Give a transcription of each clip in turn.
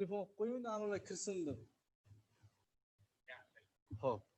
telefon qo'ying, analar kirsin deb. Xo'p.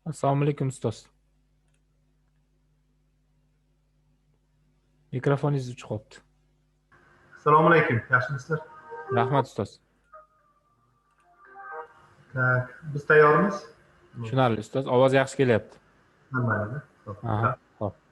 Assalomu alaykum ustoz. Mikrofoningiz o'chib qolibdi. Assalomu alaykum. Yaxshimisizlar? Rahmat ustoz. Tak, biz tayyormiz? Tushunarli ustoz. Ovoz yaxshi kelyapti. Mayli. Aha, xo'p.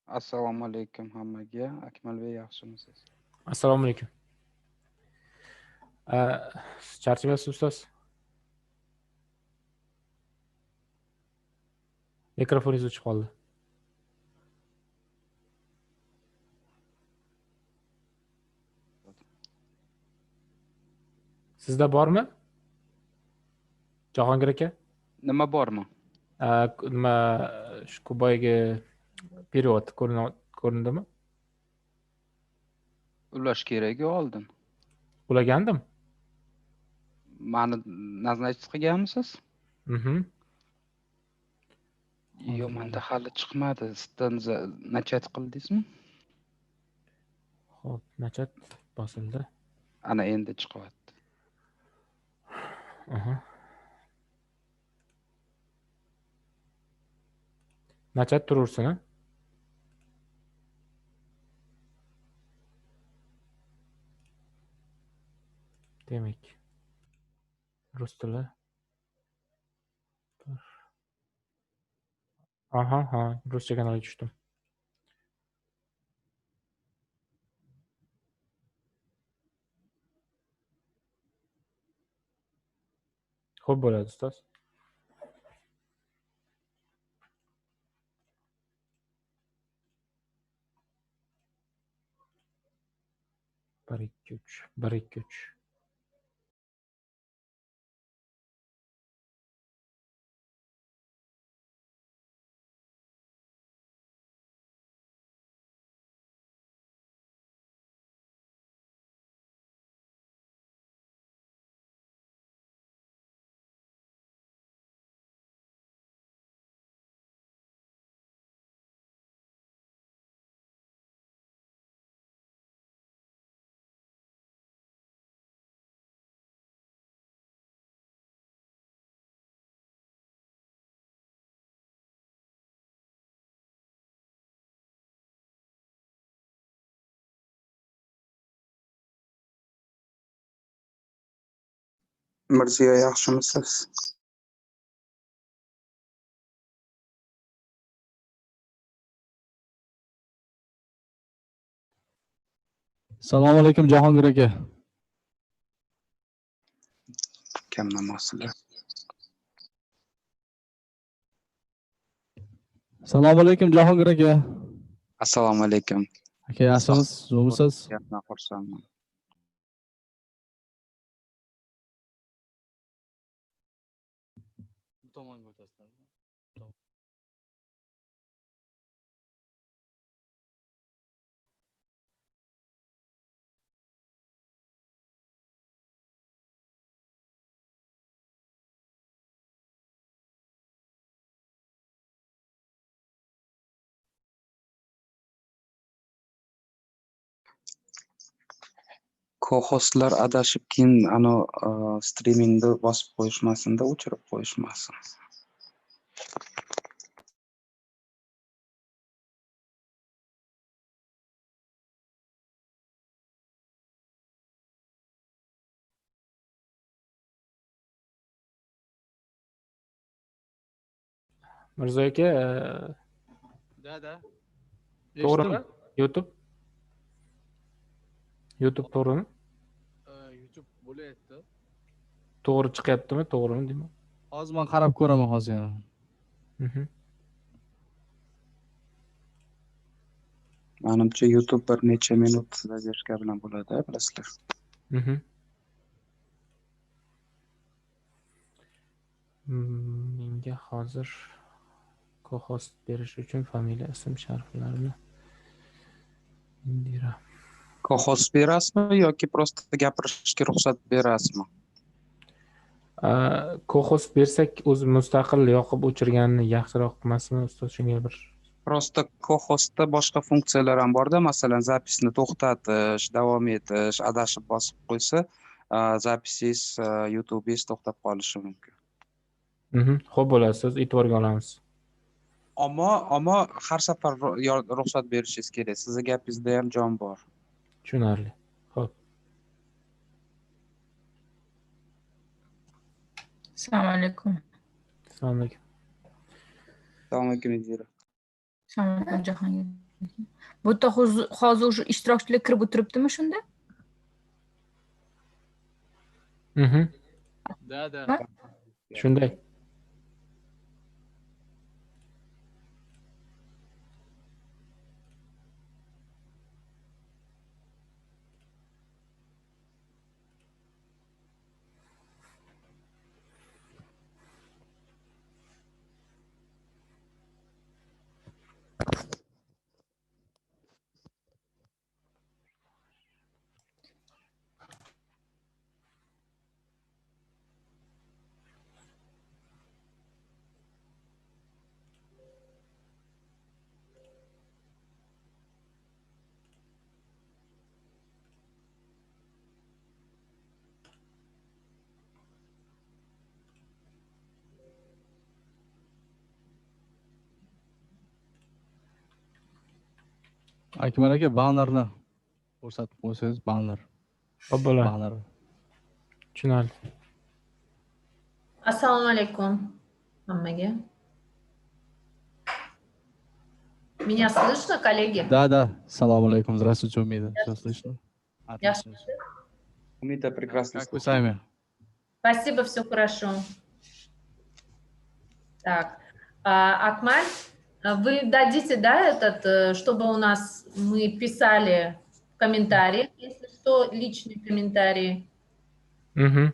Assalomu alaykum hammaga. Akmalbek yaxshimisiz? Assalomu alaykum. Siz charchamayapsiz ustoz? Mikrofoningiz o'chib qoldi. Sizda bormi? Jahongir aka? Nima bormi? Nima shu boyagi period ko'rindimi? Ulash kerak oldin. Ulagandim. Mani nazarchi qilganmisiz? Yo'q, menda hali chiqmadi. Sizdan nachat qildingizmi? Xo'p, nachat bosildi. Ana endi chiqyapti. Nachat turaversin, ha? Demak. Rus tili. Ha, ruscha kanalga tushdim. Xo'p bo'ladi, ustoz. Bir, ikki, uch. Mirziyo yaxshimisiz? Assalomu alaykum Jahongir aka. Kamdan mas'ul. Assalomu alaykum Jahongir aka. Assalomu alaykum. Aka, yaxshimisiz? Zo'rmisiz? Gapdan xursandman. Tomonga o'tasizlar. Co-hostlar adashib keyin ana streamingni bosib qo'yishmasin-da, o'chirib qo'yishmasin. Mirzo aka, Da. to'g'rimi? YouTube to'g'rimi? YouTube bo'layapti. To'g'ri chiqyaptimi, to'g'rimi deyman. Hozir men qarab ko'raman hozir. Menimcha YouTube bir necha minut zadержка bilan bo'ladi, bilasizlar. Menga hozir co-host berish uchun familiya, ism shariflarini Indira. Co-host berasizmi yoki prosta gapirishga ruxsat berasizmi? Co-host bersak, o'zi mustaqil yoqib o'chirganini yaxshiroq emasmi, ustoz? Shunga bir Prosta co-hostda boshqa funksiyalar ham borda, masalan, zapisni to'xtatish, davom etish, adashib bosib qo'ysa, zapisingiz, YouTubeingiz to'xtab qolishi mumkin. Xo'p bo'ladi, siz e'tiborga olamiz. Ammo har safar ruxsat berishingiz kerak. Sizning gapingizda ham jon bor. Tushunarli. Xo'p. Assalomu alaykum. Assalomu alaykum. Assalomu alaykum, Indira. Assalomu alaykum Jahongir. Bu yerda hozir уже ishtirokchilar kirib o'tiribdimi shunda? Да. Shunday. Akmal aka bannerni ko'rsatib qo'ysangiz, banner. Xo'p bo'ladi. Banner. Tushunarli. Assalomu alaykum hammaga. Меня слышно, коллеги? Да. Assalomu alaykum. Здравствуйте, Умида. Все слышно? Отлично. Umida прекрасно. Как вы сами? Спасибо, все хорошо. Так, Акмаль, вы дадите, да, чтобы у нас мы писали в комментариях, если что, личные комментарии. Мгм.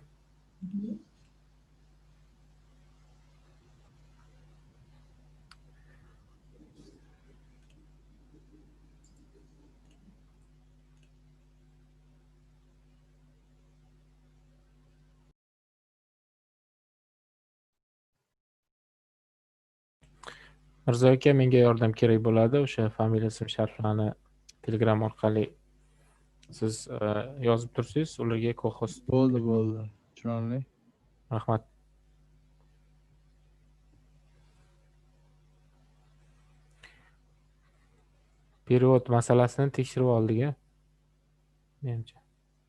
Mirzo aka, menga yordam kerak bo'ladi. O'sha familiya ism sharhlarni Telegram orqali siz yozib tursiz, ularga co-host. Bo'ldi. Tushunarli. Rahmat. Перевод masalasini tekshirib oldik-a. Menimcha.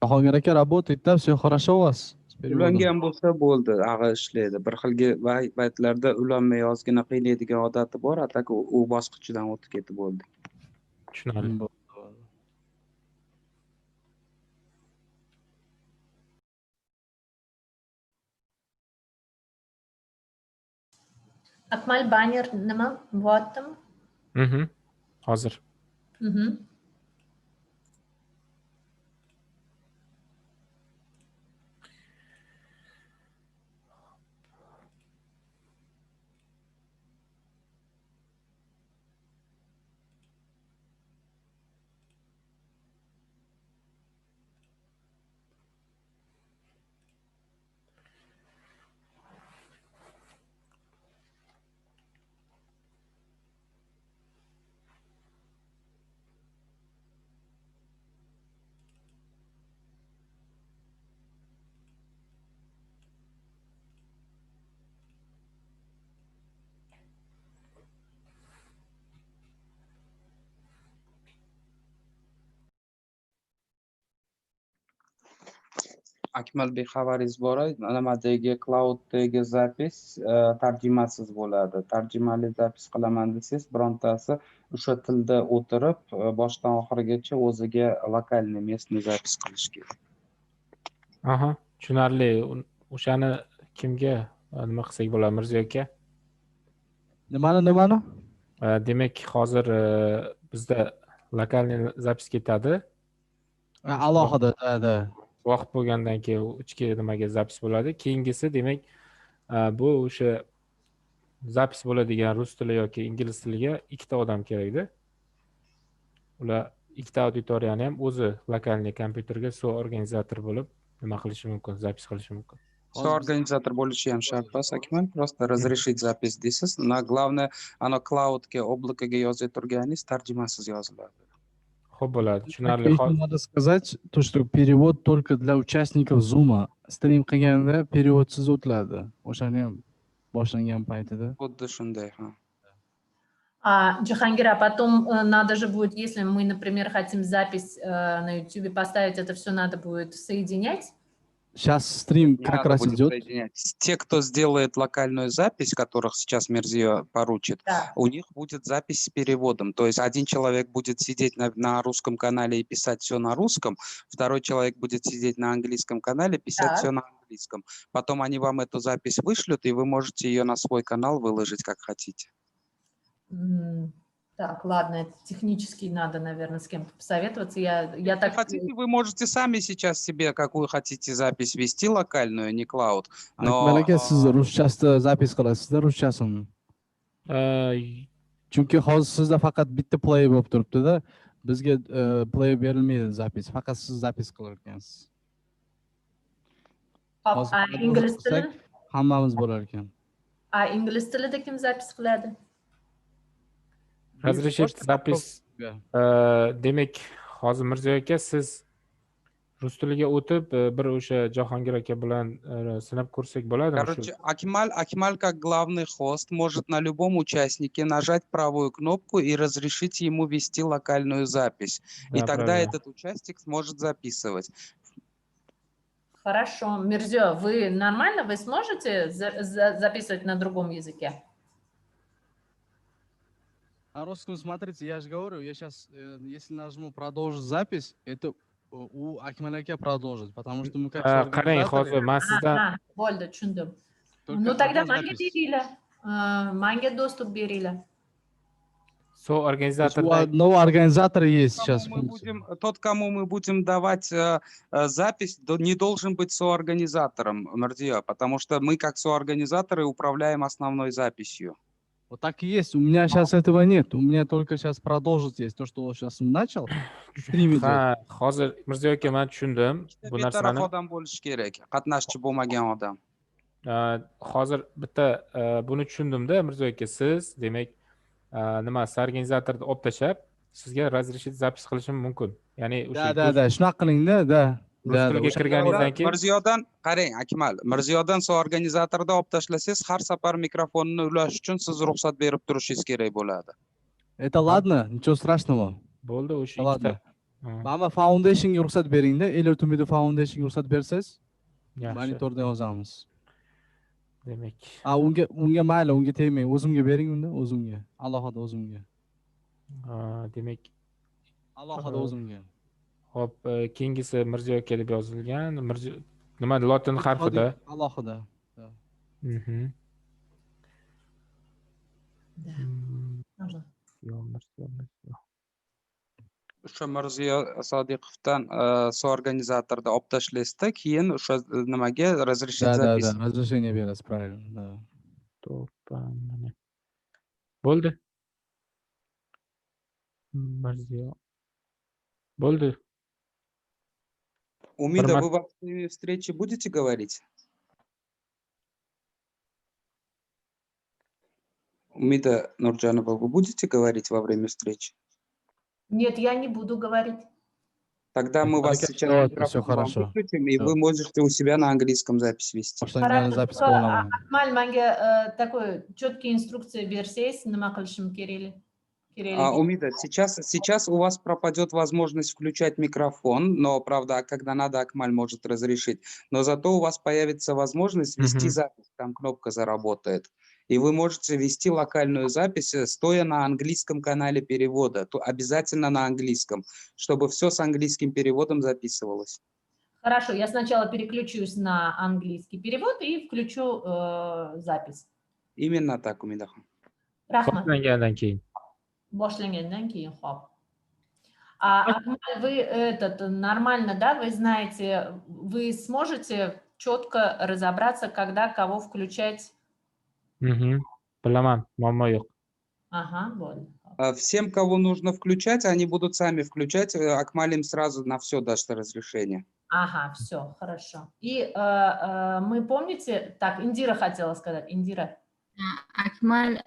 Jahongir aka, работает, да, все хорошо у вас? Ulangan bo'lsa bo'ldi, ag'i ishlaydi. Bir xilgi baytlarda ulanmay yozgina qiynaydigan odati bor, atak u bosqichidan o'tib ketib bo'ldi. Tushunarli. Akmal, banner nima bo'lyaptimi? Hozir. Akmalbek, xabaringiz bor, nimadagi clouddagi zapis tarjimasiz bo'ladi. Tarjimali zapis qilaman desangiz, birontasi o'sha tilda o'tirib, boshdan oxirigacha o'ziga lokalniy местный zapis qilish kerak. Aha, tushunarli. O'shani kimga nima qilsak bo'ladi, Mirzo aka? Nimani? Demak, hozir bizda lokalniy zapis ketadi. Alohida, da. Vaqt bo'lgandan keyin ichki nimaga zapis bo'ladi. Keyingisi demak bu o'sha zapis bo'ladigan rus tili yoki ingliz tiliga ikkita odam kerakda. Ular ikkita auditoriyani ham o'zi lokalniy kompyuterga so'organizator bo'lib nima qilishi mumkin, zapis qilishi mumkin. So'organizator bo'lishi ham shart emas, Akmal, просто разрешить запись deysiz. Главное, ana cloudga, облакоga yoza turganingiz tarjimasiz yoziladi. Xo'p bo'ladi, tushunarli. Надо сказать, то, что перевод только для участников Zoom. Stream qilganda переводsiz o'tiladi. O'shani ham boshlangan paytida. Xuddi shunday, ha. Джахангир, а потом надо же будет, если мы, например, хотим запись на YouTube поставить, это все надо будет соединять? Сейчас стрим Не как надо раз будет идет. соединять. Те, кто сделает локальную запись, которых сейчас Мирзиё поручит, Да. у них будет запись с переводом. То есть один человек будет сидеть на русском канале и писать все на русском, второй человек будет сидеть на английском канале и писать Так. все на английском. Потом они вам эту запись вышлют, и вы можете ее на свой канал выложить, как хотите. Так, ладно, это технически надо, наверное, с кем-то посоветоваться. Я Если так... хотите, вы можете сами сейчас себе какую хотите запись вести локальную, не клауд. Akmal Но aka, siz ruschasida zapis qilasizda, ruschasini. Chunki hozir sizda faqat bitta play bo'lib turibdi-da. Bizga play berilmaydi zapis. Faqat siz zapis qilar ekansiz. Hop, ingliz tili? Hammamiz bo'lar ekan. Ingliz tilida kim zapis qiladi? Разрешить запись. Demak, hozir Mirziyo aka, siz rus tiliga o'tib, bir o'sha Jahongir aka bilan sinab ko'rsak bo'ladimi? Короче, Акмаль как главный хост может на любом участнике нажать правую кнопку и разрешить ему вести локальную запись. И Да, тогда правильно. этот участник сможет записывать. Хорошо. Мирзиё, вы нормально? Вы сможете записывать на другом языке? А русском, смотрите, я же говорю, я сейчас, если нажму продолжить запись, это у Акмал aka продолжит, потому что мы как Qarang, hozir men sizdan Bo'ldi, tushundim. Только Ну тогда одна manga запись. beringlar. Manga доступ beringlar. so'organizatorda Новый организатор есть сейчас. Тот, кому мы будем давать запись, не должен быть соорганизатором, Мирзиё, потому что мы как соорганизаторы управляем основной записью. Вот так и есть. У меня сейчас этого нет. У меня только сейчас продолжить есть. То, что сейчас начал. Стрим идет. ha, hozir Mirziyo aka, men tushundim bu Betaraf narsani. odam bo'lishi kerak, qatnashchi bo'lmagan odam. Hozir bitta buni tushundimda, Mirziyo aka, siz demak nima organizatorni olib tashlab, sizga разрешить запись qilishim mumkin. Ya'ni o'sha Da. Shunaqa qilingda, da. rus tiliga kirganingizdan keyin Mirziyodan qarang, Akmal, Mirziyodan soorganizatorda olib tashlasangiz, har safar mikrofonni ulash uchun siz ruxsat berib turishingiz kerak bo'ladi. Это ладно, ничего страшного. bo'ldi o'sha Ладно. ikkita. Mana foundationga ruxsat beringda. El-yurt Media foundationga ruxsat bersangiz, Yaxshi. monitorda yozamiz. Demak, Unga mayli, unga tegmang. O'zimga bering unda, o'zimga. Alohida o'zimga. demak, Alohida o'zimga. hop, keyingisi Mirziyo aka deb yozilgan. Nima lotin harfida. Alohida. O'sha Mirziyo Sodiqovdan soorganizatorda olib tashlaysizda, keyin o'sha nimaga разрешить запись. Да, разрешение berasiz, правильно, да. To'pam. Bo'ldi. Mirziyo. Bo'ldi. Умида, вы во время встречи будете говорить? Умида Нурджанова, вы будете говорить во время встречи? Нет, я не буду говорить. Тогда мы вас сейчас Всё хорошо. выключим, и вы можете у себя на английском запись вести. Boshlangan zapis qilaman. Akmal, manga такой четкие инструкции bersangiz, nima qilishim kerak? Умида, сейчас у вас пропадет возможность включать микрофон, но, правда, когда надо, Акмаль может разрешить. Но зато у вас появится возможность вести запись, там кнопка заработает. И вы можете вести локальную запись, стоя на английском канале перевода, то обязательно на английском, чтобы все с английским переводом записывалось. Хорошо, я сначала переключусь на английский перевод и включу запись. Именно так, Умидахан. Рахмат. Boshlangandan keyin. Boshlangandan keyin, xo'p. Акмаль, вы нормально, да, вы знаете, вы сможете четко разобраться, когда кого включать? Bilaman, muammo yo'q. Ага, bo'ldi. Всем, кого нужно включать, они будут сами включать. Акмаль им сразу на все даст разрешение. Ага, все, хорошо. И мы, помните, так, Индира хотела сказать, Индира. Akmal,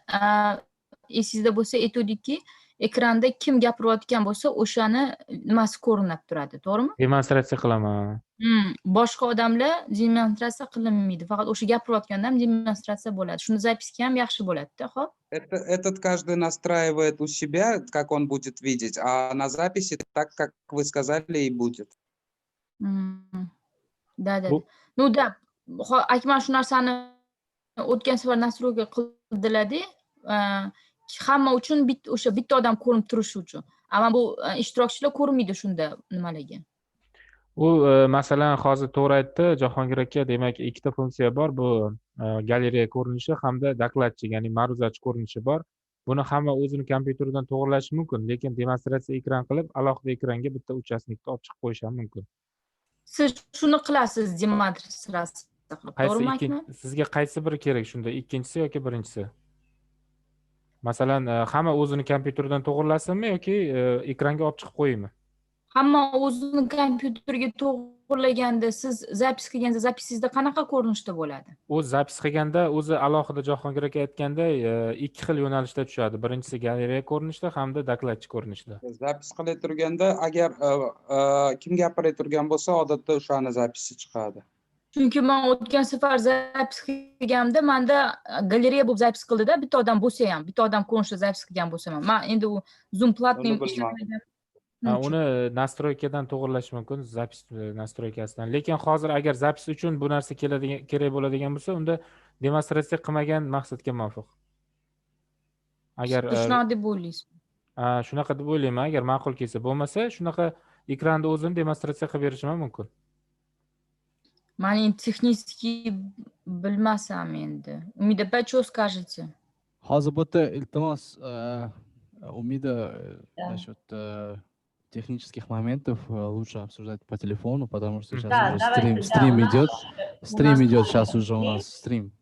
esingizda bo'lsa aytuvdikki, ekranda kim gapirayotgan bo'lsa, o'shani nimasi ko'rinib turadi, to'g'rimi? Demonstratsiya qilaman. Boshqa odamlar demonstratsiya qilinmaydi, faqat o'sha gapirayotganda ham demonstratsiya bo'ladi. Shuni zapisga ham yaxshi bo'ladida, xo'p? Этот каждый настраивает у себя, как он будет видеть, а на записи так, как вы сказали, и будет. Да. Ну да, Akmal shu narsani o'tgan safar nastroyga qildilar-da, hamma uchun o'sha bitta odam ko'rinib turishi uchun. Ammo bu ishtirokchilar ko'rinmaydi shunda nimalarga. U masalan hozir to'g'ri aytdi Jahongir aka, demak ikkita funksiya bor. Bu galereya ko'rinishi hamda dokladchi, ya'ni ma'ruzachi ko'rinishi bor. Buni hamma o'zini kompyuteridan to'g'irlashi mumkin, lekin demonstratsiya ekran qilib, alohida ekranga bitta uchastnikni olib chiqib qo'yish ham mumkin. Siz shuni qilasiz demonstratsiya qilib, to'g'rimi? Sizga qaysi biri kerak shunda? Ikkinchisi yoki birinchisi? Masalan, hamma o'zini kompyuteridan to'g'irlasinmi yoki ekranga olib chiqib qo'yaymi? Hamma o'zini kompyuteriga to'g'irlaganda, siz zapis qilganda zapisingizda qanaqa ko'rinishda bo'ladi? U zapis qilganda o'zi alohida Jahongir aka aytganday ikki xil yo'nalishda tushadi. Birinchisi galereya ko'rinishda hamda dokladchi ko'rinishda. Zapis qilib turganda agar kim gapiray turgan bo'lsa, odatda o'shani zapisi chiqadi. Chunki men o'tgan safar zapis qilganimda menda galereya bo'lib zapis qildida, bitta odam bo'lsa ham, bitta odam ko'rinishda zapis qilgan bo'lsam ham. Men endi u Zoom platform ishlamagan. Uni nastroykadan to'g'irlash mumkin, zapis nastroykasidan. Lekin hozir agar zapis uchun bu narsa kerak bo'ladigan bo'lsa, unda demonstratsiya qilmagan maqsadga muvofiq. Agar shunaqa deb o'ylaysiz? Shunaqa deb o'ylayman, agar ma'qul kelsa. Bo'lmasa, shunaqa ekranda o'zini demonstratsiya qilib berishim ham mumkin. Men endi texnически bilmasam endi. Umida опять что скажете? Hozir bu yerda iltimos Umida насчет технических моментов лучше обсуждать по телефону, потому что сейчас уже стрим идет. Стрим идет сейчас уже у нас стрим.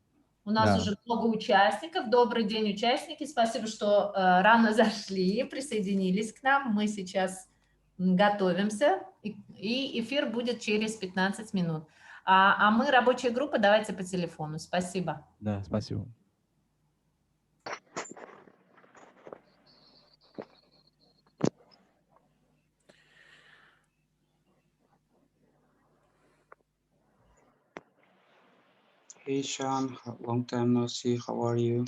У нас уже много участников. Добрый день, участники. Спасибо, что рано зашли, присоединились к нам. Мы сейчас готовимся, и эфир будет через 15 минут. А мы, рабочая группа, давайте по телефону. Спасибо. Да, спасибо. Hey Sean, long time no see. How are you?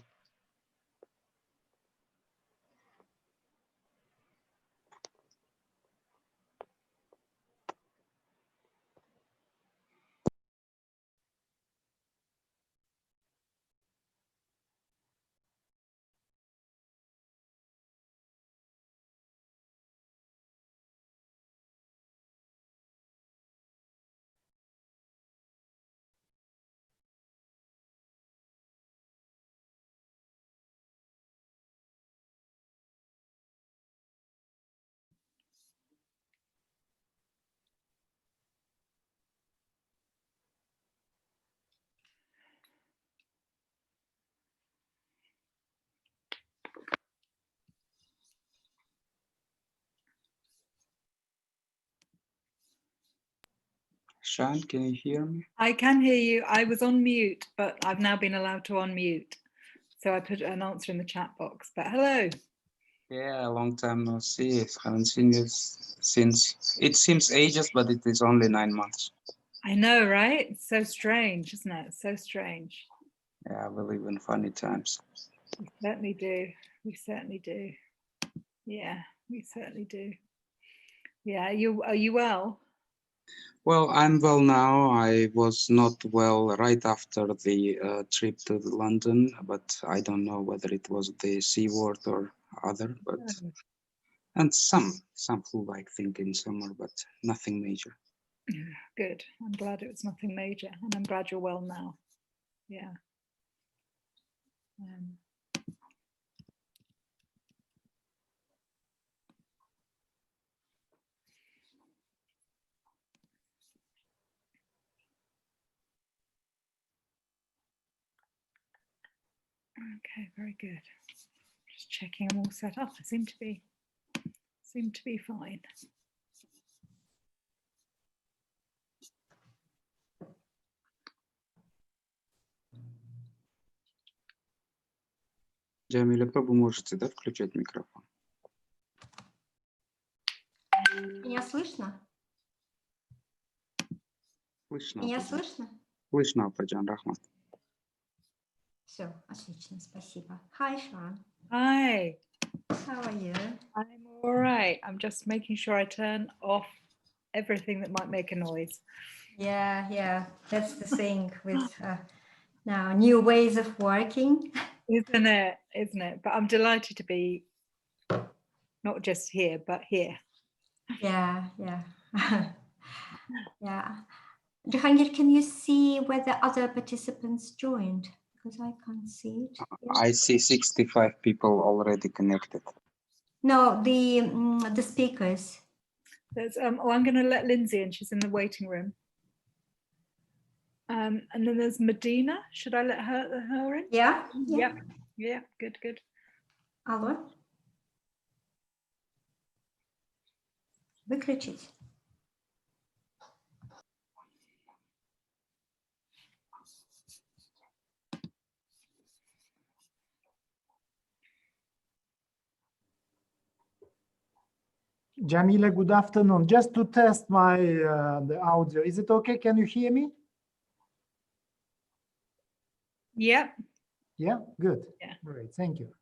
Sean, can you hear me? I can hear you. I was on mute, but I've now been allowed to unmute. So I put an answer in the chat box, but hello. Yeah, long time no see. Haven't seen you since, it seems ages, but it is only 9 months. I know, right? It's so strange, isn't it? So strange. Yeah, we live in funny times. We certainly do. We certainly do. Yeah, we certainly do. Yeah, are you well? Well, I'm well now. I was not well right after the trip to London, but I don't know whether it was the C word or other, but and some flu-like thing in summer, but nothing major. Good. I'm glad it was nothing major, and I'm glad you're well now. Yeah. Okay, very good. Just checking I'm all set up. I seem to be fine. Джамиля, вы можете, да, включать микрофон? Меня слышно? Слышно. Меня слышно? Слышно, Ападжан, рахмат. Все, отлично, спасибо. Hi, Sean. Hi. How are you? I'm all right. I'm just making sure I turn off everything that might make a noise. Yeah. That's the thing with now new ways of working. Isn't it? But I'm delighted to be not just here, but here. Yeah. Yeah. Jahangir, can you see whether other participants joined? Because I can't see it. Yeah. I see 65 people already connected. No, the speakers. There's, I'm going to let Lindsay in. She's in the waiting room. And then there's Medina. Should I let her in? Yeah. Yeah. Good. Алло. Выключить. Jamila, good afternoon. Just to test my the audio, is it okay? Can you hear me? Yeah. Yeah, good. Yeah. Great, thank you.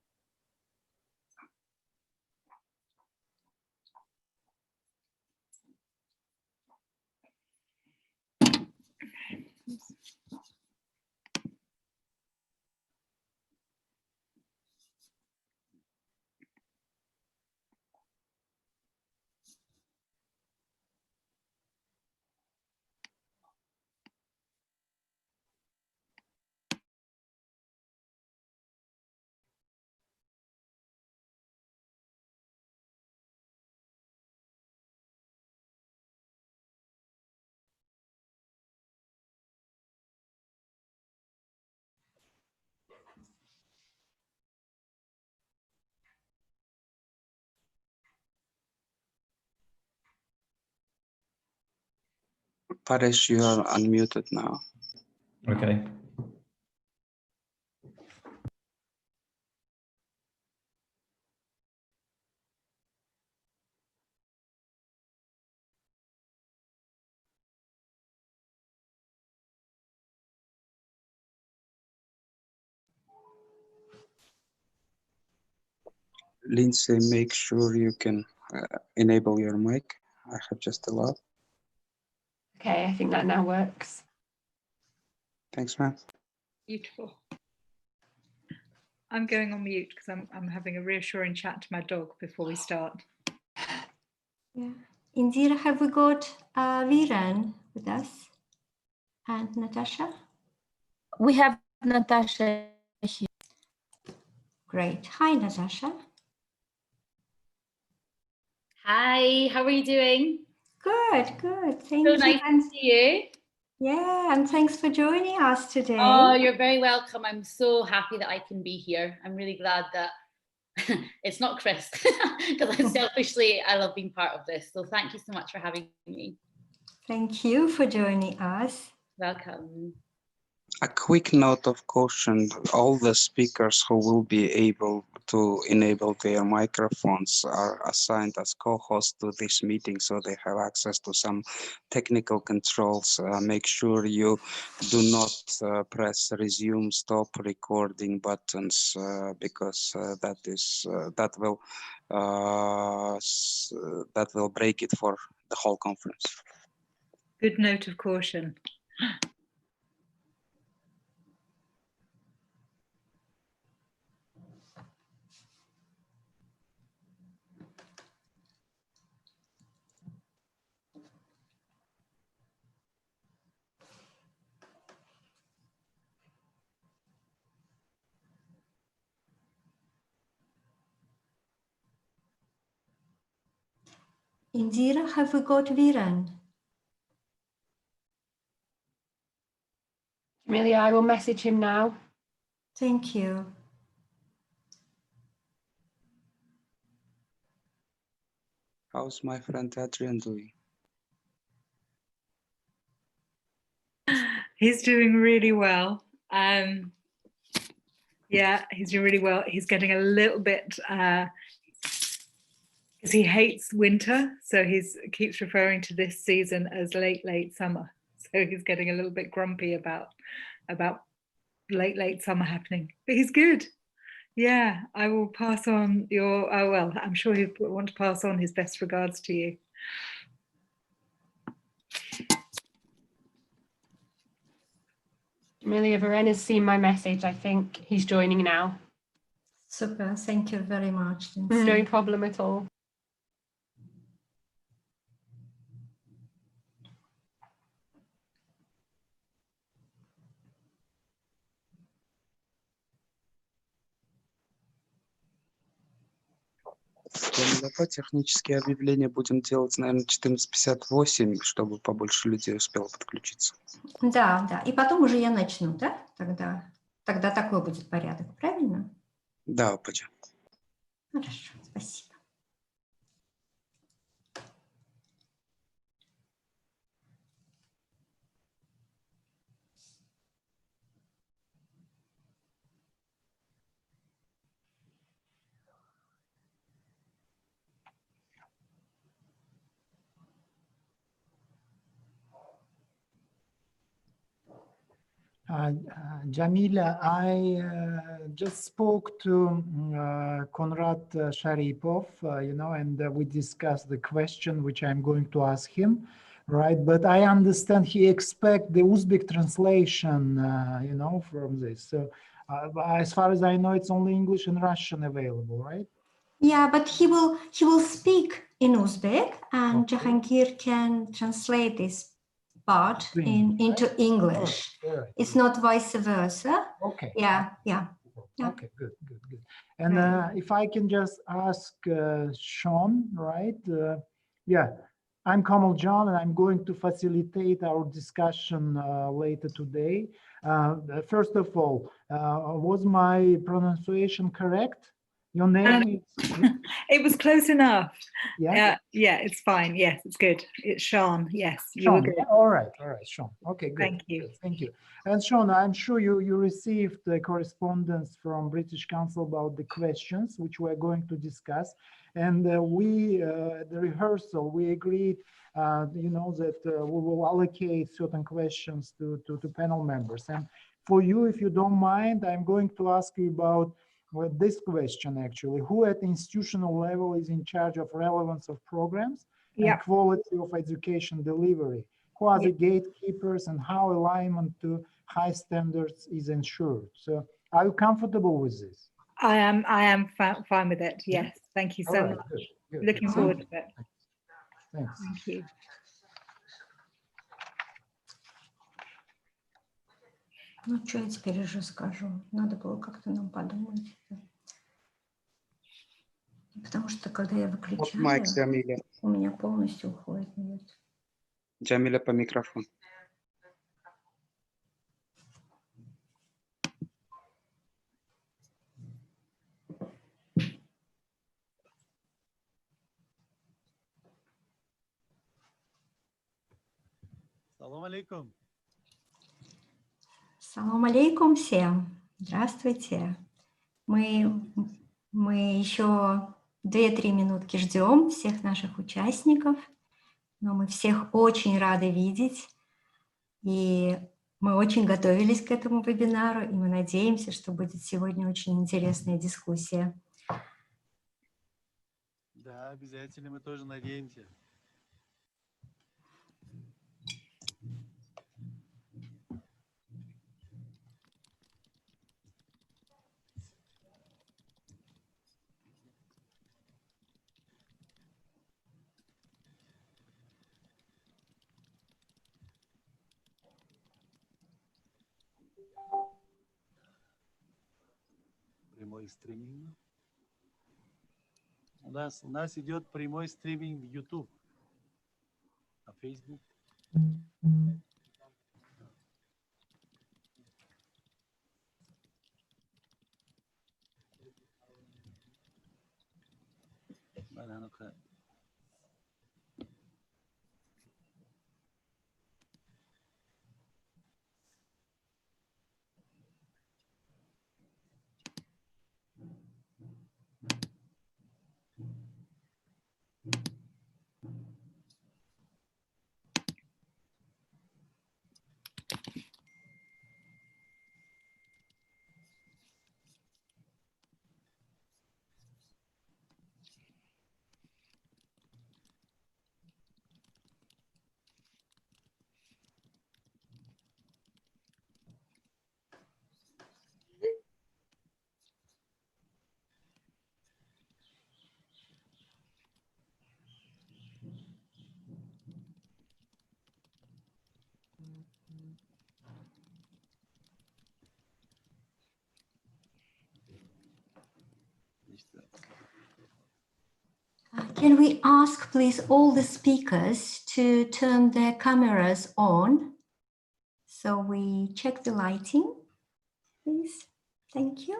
Paresh, you are unmuted now. Okay. Lindsay, make sure you can enable your mic. I have just allowed. Okay, I think that now works. Thanks, ma'am. Beautiful. I'm going on mute because I'm having a reassuring chat to my dog before we start. Yeah. Indira, have we got Viran with us? And Natasha? We have Natasha here. Great. Hi, Natasha. Hi, how are you doing? Good. Thank you. So nice to see you. Yeah, and thanks for joining us today. Oh, you're very welcome. I'm so happy that I can be here. I'm really glad that it's not Chris, because selfishly, I love being part of this. So thank you so much for having me. Thank you for joining us. Welcome. A quick note of caution, all the speakers who will be able to enable their microphones are assigned as co-hosts to this meeting, so they have access to some technical controls. Make sure you do not press resume, stop recording buttons, because that will break it for the whole conference. Good note of caution. Indira, have we got Viran? Amelia, I will message him now. Thank you. How's my friend Adrian doing? He's doing really well. Yeah, he's doing really well. He's getting a little bit, because he hates winter, so he keeps referring to this season as late summer. So he's getting a little bit grumpy about late summer happening, but he's good. Yeah, I will pass on your, well, I'm sure he'll want to pass on his best regards to you. Amelia Verena's seen my message. I think he's joining now. Super. Thank you very much. No problem at all. Технические объявления будем делать, наверное, 14:58, чтобы побольше людей успело подключиться. Да, да. И потом уже я начну, да? Тогда такой будет порядок, правильно? Да, Опача. Хорошо, спасибо. Jamila, I just spoke to Konrad Sharipov, and we discussed the question which I'm going to ask him, right? But I understand he expects the Uzbek translation, from this. So as far as I know, it's only English and Russian available, right? Yeah, but he will speak in Uzbek, and Jahangir can translate this part into English. Right. It's not vice versa. Okay. Yeah. Okay, good. And if I can just ask Sean, right? I'm Kamal John, and I'm going to facilitate our discussion later today. First of all, was my pronunciation correct? Your name is... It was close enough. Yeah? Yeah, it's fine. Yes, it's good. It's Sean. Yes, you were Sean, good. yeah? All right, Sean. Okay, good. Thank you. Good, thank you. And Sean, I'm sure you received the correspondence from British Council about the questions which we're going to discuss. And we, at the rehearsal, we agreed, that we will allocate certain questions to panel members. And for you, if you don't mind, I'm going to ask you about this question, actually. Who at institutional level is in charge of relevance of programs and quality of education delivery? Who are the gatekeepers, and how alignment to high standards is ensured? So are you comfortable with this? I am fine with it. Yes. Thank you so much. Good. Looking forward to it. Thanks. Thank you. Ну, что я теперь уже скажу? Надо было как-то нам подумать. Потому что, когда я выключаю, у меня полностью уходит. Джамиля, по микрофону. Салам алейкум. Салам алейкум всем. Здравствуйте. Мы еще 2-3 минутки ждем всех наших участников, но мы всех очень рады видеть, и мы очень готовились к этому вебинару, и мы надеемся, что будет сегодня очень интересная дискуссия. Да, обязательно, мы тоже надеемся. Прямой стриминг. У нас идет прямой стриминг в YouTube, на Facebook. Can we ask, please, all the speakers to turn their cameras on? So we check the lighting, please. Thank you.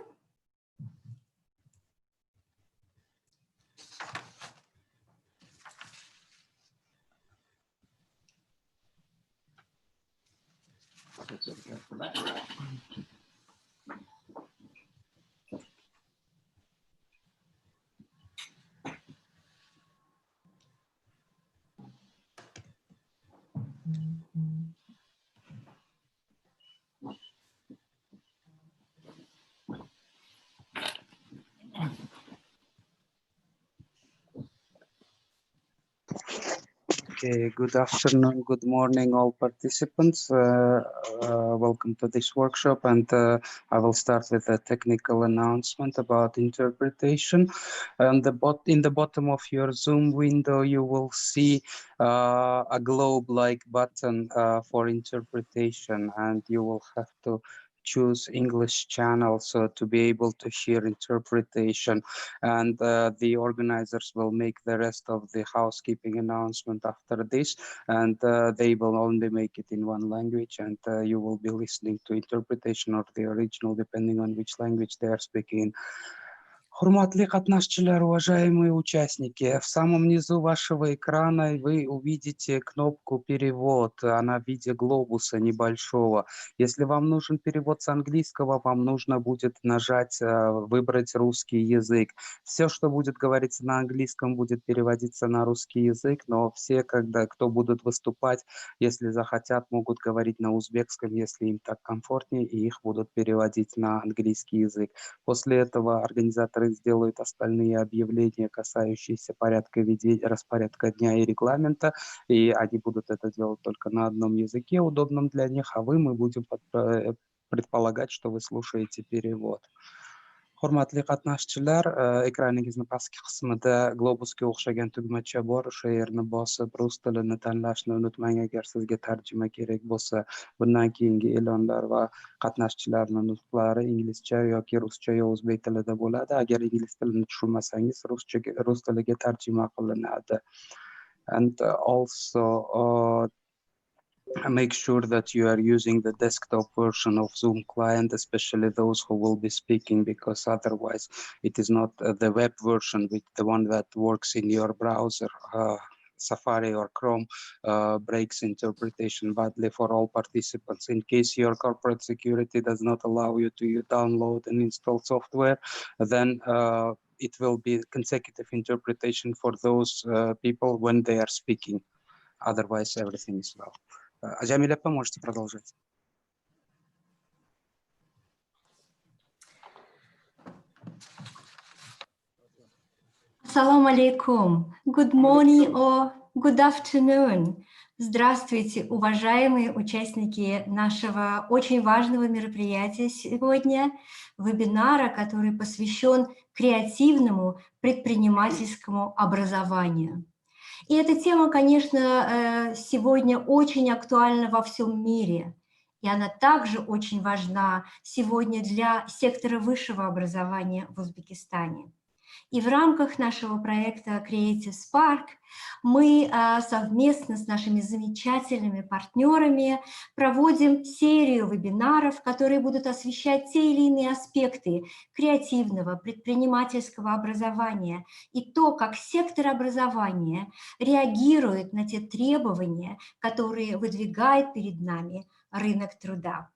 Okay, good afternoon, good morning, all participants. Welcome to this workshop, and I will start with a technical announcement about interpretation. In the bottom of your Zoom window, you will see a globe-like button for interpretation, and you will have to choose English channel so to be able to hear interpretation, and the organizers will make the rest of the housekeeping announcement after this, and they will only make it in one language, and you will be listening to interpretation or the original depending on which language they are speaking. Хурматлы катнашчылар, уважаемые участники, в самом низу вашего экрана вы увидите кнопку «Перевод», она в виде глобуса небольшого. Если вам нужен перевод с английского, вам нужно будет нажать, выбрать русский язык. Все, что будет говориться на английском, будет переводиться на русский язык, но все, кто будут выступать, если захотят, могут говорить на узбекском, если им так комфортнее, и их будут переводить на английский язык. После этого организаторы сделают остальные объявления, касающиеся распорядка дня и регламента, и они будут это делать только на одном языке, удобном для них, а мы будем предполагать, что вы слушаете перевод. Hurmatli qatnashchilar, ekraningizni pastki qismida globusga o'xshagan tugmacha bor, o'sha yerni bosib rus tilini tanlashni unutmang agar sizga tarjima kerak bo'lsa. Bundan keyingi e'lonlar va qatnashchilarning nutqlari inglizcha yoki ruscha yo o'zbek tilida bo'ladi. Agar ingliz tilini tushunmasangiz, rus tiliga tarjima qilinadi. And also make sure that you are using the desktop version of Zoom client, especially those who will be speaking, because otherwise it is not the web version, with the one that works in your browser, Safari or Chrome, breaks interpretation badly for all participants. In case your corporate security does not allow you to download and install software, then it will be consecutive interpretation for those people when they are speaking. Otherwise, everything is well. Джамиля, можете продолжать. Ассаламу алейкум. Good morning or good afternoon. Здравствуйте, уважаемые участники нашего очень важного мероприятия сегодня, вебинара, который посвящен креативному предпринимательскому образованию. И эта тема, конечно, сегодня очень актуальна во всем мире, и она также очень важна сегодня для сектора высшего образования в Узбекистане. И в рамках нашего проекта Creative Spark мы совместно с нашими замечательными партнерами проводим серию вебинаров, которые будут освещать те или иные аспекты креативного предпринимательского образования и то, как сектор образования реагирует на те требования, которые выдвигает перед нами рынок труда.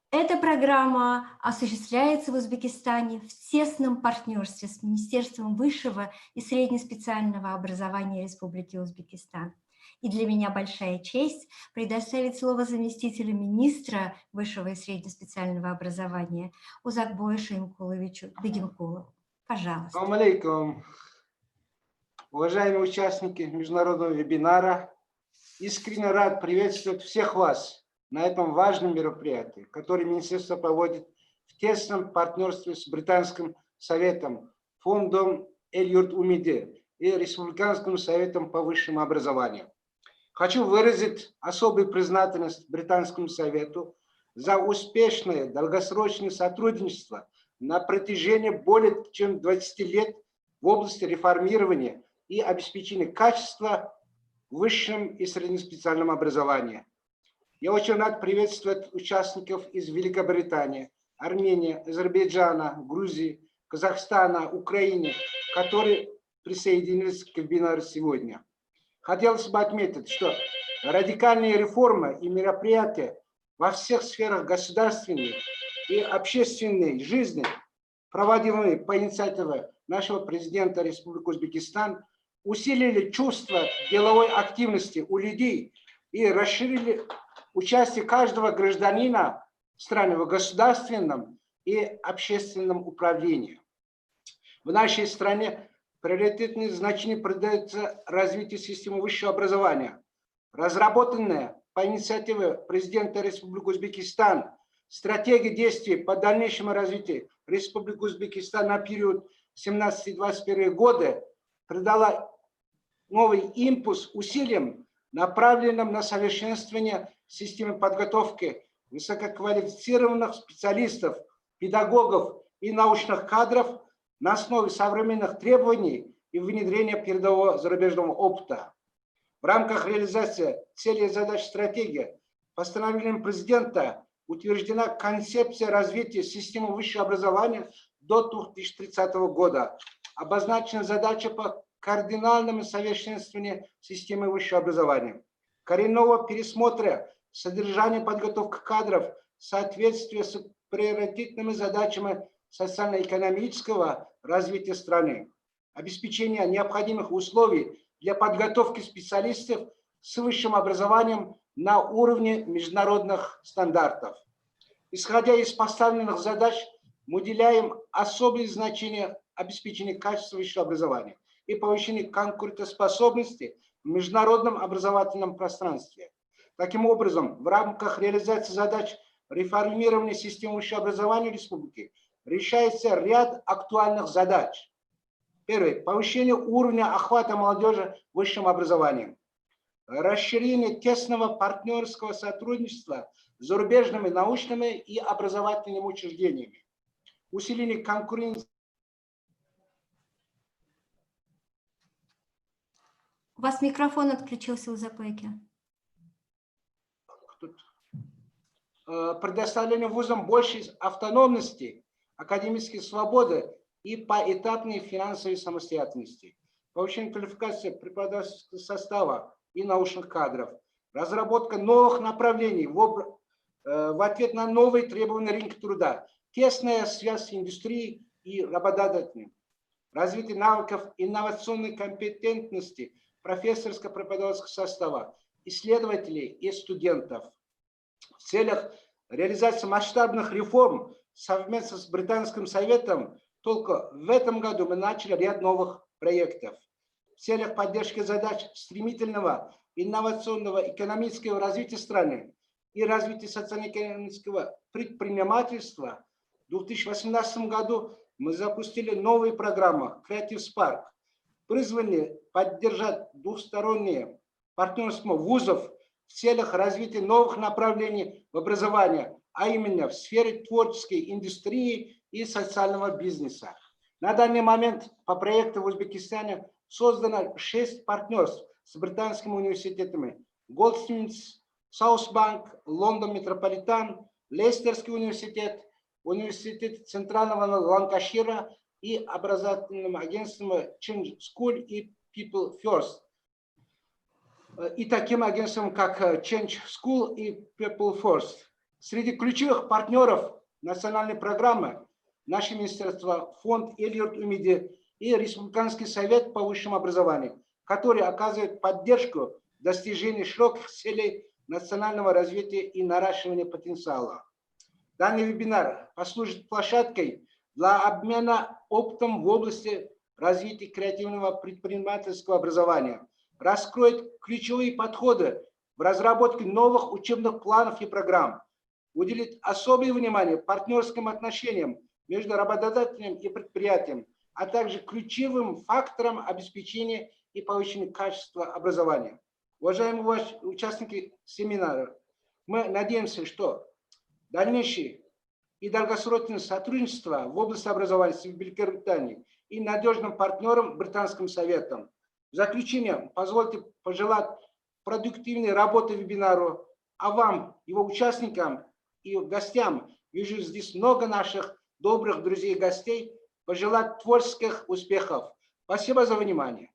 Эта программа осуществляется в Узбекистане в тесном партнерстве с Министерством высшего и среднеспециального образования Республики Узбекистан. И для меня большая честь предоставить слово заместителю министра высшего и среднеспециального образования Узакбою Шеймкуловичу Бегимкулову. Пожалуйста. Ассаламу алейкум. Уважаемые участники международного вебинара, искренне рад приветствовать всех вас на этом важном мероприятии, которое Министерство проводит в тесном партнерстве с Британским советом, фондом El-yurt и Республиканским советом по высшему образованию. Хочу выразить особую признательность Британскому совету за успешное долгосрочное сотрудничество на протяжении более чем 20 лет в области реформирования и обеспечения качества в высшем и среднеспециальном образовании. Я очень рад приветствовать участников из Великобритании, Армении, Азербайджана, Грузии, Казахстана, Украины, которые присоединились к вебинару сегодня. Хотелось бы отметить, что радикальные реформы и мероприятия во всех сферах государственной и общественной жизни, проводимые по инициативе нашего президента Республики Узбекистан, усилили чувство деловой активности у людей и расширили участие каждого гражданина в стране в государственном и общественном управлении. В нашей стране приоритетное значение придается развитию системы высшего образования. Разработанная по инициативе президента Республики Узбекистан стратегия действий по дальнейшему развитию Республики Узбекистан на период 17-21 годы придала новый импульс усилиям, направленным на совершенствование системы подготовки высококвалифицированных специалистов, педагогов и научных кадров на основе современных требований и внедрения передового зарубежного опыта. В рамках реализации целей и задач стратегии постановлением президента утверждена концепция развития системы высшего образования до 2030 года. Обозначена задача по кардинальному совершенствованию системы высшего образования, коренного пересмотра содержания подготовки кадров в соответствии с приоритетными задачами социально-экономического развития страны, обеспечения необходимых условий для подготовки специалистов с высшим образованием на уровне международных стандартов. Исходя из поставленных задач, мы уделяем особое значение обеспечению качества высшего образования и повышению конкурентоспособности в международном образовательном пространстве. Таким образом, в рамках реализации задач реформирования системы высшего образования республики решается ряд актуальных задач. Первое. Повышение уровня охвата молодежи высшим образованием. Расширение тесного партнерского сотрудничества с зарубежными научными и образовательными учреждениями. Усиление конкуренции. У вас микрофон отключился у Запеки. Предоставление вузам большей автономности, академической свободы и поэтапной финансовой самостоятельности. Повышение квалификации преподавательского состава и научных кадров. Разработка новых направлений в ответ на новые требования рынка труда. Тесная связь с индустрией и работодателем. Развитие навыков инновационной компетентности профессорско-преподавательского состава, исследователей и студентов. В целях реализации масштабных реформ совместно с Британским советом только в этом году мы начали ряд новых проектов. В целях поддержки задач стремительного инновационного экономического развития страны и развития социально-экономического предпринимательства в 2018 году мы запустили новую программу «Креатив», призванные поддержать двустороннее партнерство вузов в целях развития новых направлений в образовании, а именно в сфере творческой индустрии и социального бизнеса. На данный момент по проекту в Узбекистане создано 6 партнерств с британскими университетами: Голдсмитс, Саусбанк, Лондон Метрополитен, Лейстерский университет, Университет Центрального Ланкашира и образовательным агентством Change School и People First. И таким агентством, как Change School и People First. Среди ключевых партнеров национальной программы наше министерство, фонд El-yurt и Республиканский совет по высшему образованию, который оказывает поддержку в достижении широких целей национального развития и наращивания потенциала. Данный вебинар послужит площадкой для обмена опытом в области развития креативного предпринимательского образования, раскроет ключевые подходы в разработке новых учебных планов и программ, уделит особое внимание партнерским отношениям между работодателем и предприятием, а также ключевым факторам обеспечения и повышения качества образования. Уважаемые участники семинара, мы надеемся, что дальнейшее и долгосрочное сотрудничество в области образования с Великобританией и надежным партнером Британским советом. В заключение, позвольте пожелать продуктивной работы вебинару, а вам, его участникам и гостям, вижу здесь много наших добрых друзей и гостей, пожелать творческих успехов. Спасибо за внимание.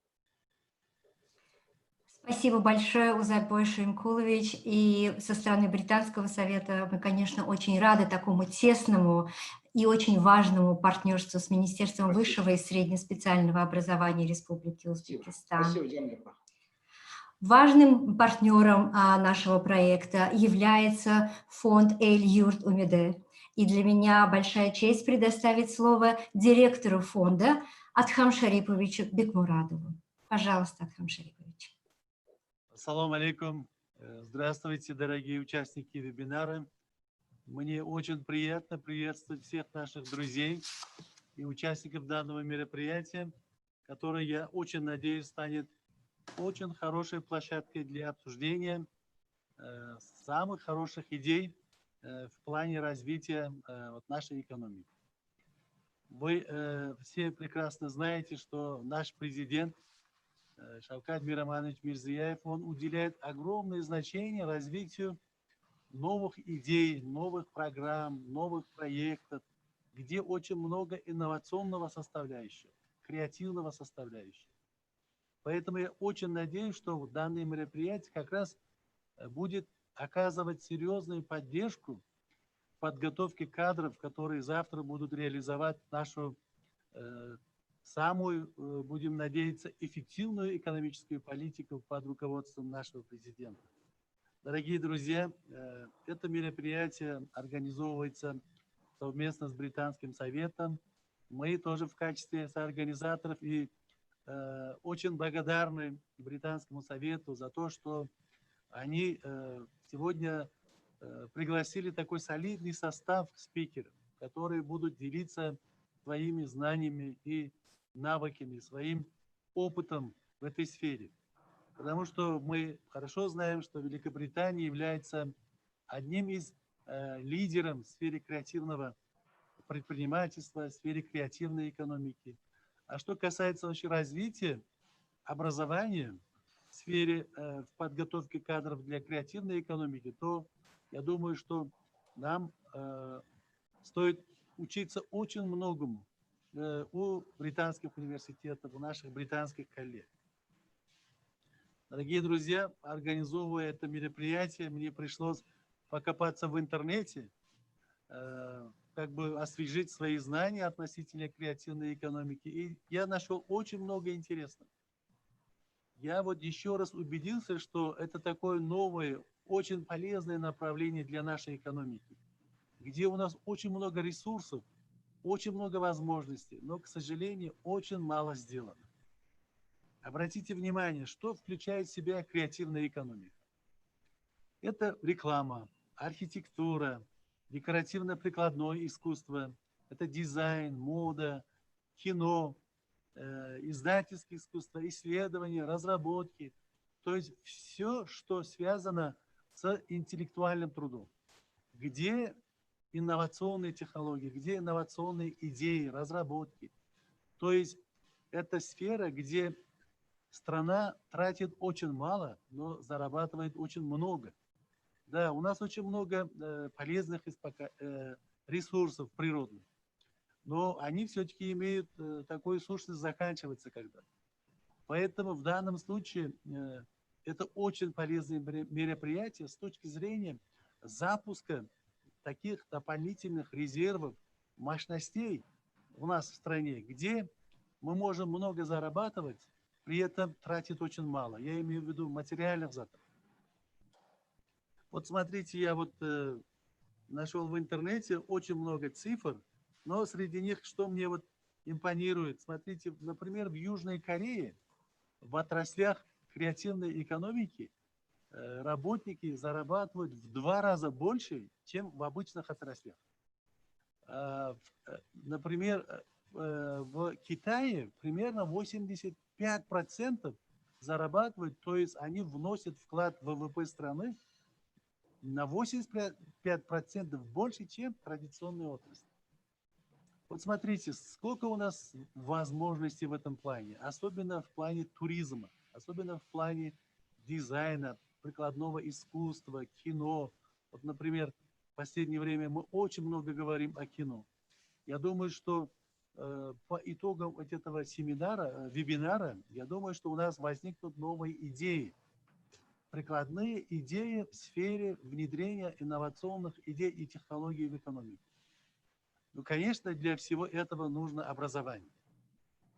Спасибо большое, Узайбой Шимкулович. И со стороны Британского совета мы, конечно, очень рады такому тесному и очень важному партнерству с Министерством высшего и среднеспециального образования Республики Узбекистан. Спасибо. Важным партнером нашего проекта является фонд El-yurt УМИД. И для меня большая честь предоставить слово директору фонда Адхам Шариповичу Бекмурадову. Пожалуйста, Адхам Шарипович. Ассаламу алейкум. Здравствуйте, дорогие участники вебинара. Мне очень приятно приветствовать всех наших друзей и участников данного мероприятия, которое, я очень надеюсь, станет очень хорошей площадкой для обсуждения самых хороших идей в плане развития нашей экономики. Вы все прекрасно знаете, что наш президент Шавкат Мироманович Мирзияев, он уделяет огромное значение развитию новых идей, новых программ, новых проектов, где очень много инновационного составляющего, креативного составляющего. Поэтому я очень надеюсь, что данное мероприятие как раз будет оказывать серьезную поддержку в подготовке кадров, которые завтра будут реализовать нашу самую, будем надеяться, эффективную экономическую политику под руководством нашего президента. Дорогие друзья, это мероприятие организовывается совместно с Британским советом. Мы тоже в качестве соорганизаторов и очень благодарны Британскому совету за то, что они сегодня пригласили такой солидный состав спикеров, которые будут делиться своими знаниями и навыками, своим опытом в этой сфере. Потому что мы хорошо знаем, что Великобритания является одним из лидеров в сфере креативного предпринимательства, в сфере креативной экономики. А что касается вообще развития образования в сфере подготовки кадров для креативной экономики, то я думаю, что нам стоит учиться очень многому у британских университетов, у наших британских коллег. Дорогие друзья, организовывая это мероприятие, мне пришлось покопаться в интернете, как бы освежить свои знания относительно креативной экономики. И я нашел очень много интересного. Я вот еще раз убедился, что это такое новое, очень полезное направление для нашей экономики, где у нас очень много ресурсов, очень много возможностей, но, к сожалению, очень мало сделано. Обратите внимание, что включает в себя креативная экономика. Это реклама, архитектура, декоративно-прикладное искусство, это дизайн, мода, кино, издательское искусство, исследования, разработки. То есть все, что связано с интеллектуальным трудом. Где инновационные технологии, где инновационные идеи, разработки. То есть это сфера, где страна тратит очень мало, но зарабатывает очень много. Да, у нас очень много полезных ресурсов природных, но они все-таки имеют такую сущность заканчиваться когда-то. Поэтому в данном случае это очень полезное мероприятие с точки зрения запуска таких дополнительных резервов, мощностей у нас в стране, где мы можем много зарабатывать, при этом тратить очень мало. Я имею в виду материальных затрат. Вот смотрите, я вот нашел в интернете очень много цифр, но среди них, что мне вот импонирует, смотрите, например, в Южной Корее в отраслях креативной экономики работники зарабатывают в 2 раза больше, чем в обычных отраслях. Например, в Китае примерно 85% зарабатывают, то есть они вносят вклад в ВВП страны на 85% больше, чем традиционные отрасли. Вот смотрите, сколько у нас возможностей в этом плане, особенно в плане туризма, особенно в плане дизайна, прикладного искусства, кино. Вот, например, в последнее время мы очень много говорим о кино. Я думаю, что по итогам вот этого семинара, вебинара, я думаю, что у нас возникнут новые идеи, прикладные идеи в сфере внедрения инновационных идей и технологий в экономику. Ну, конечно, для всего этого нужно образование.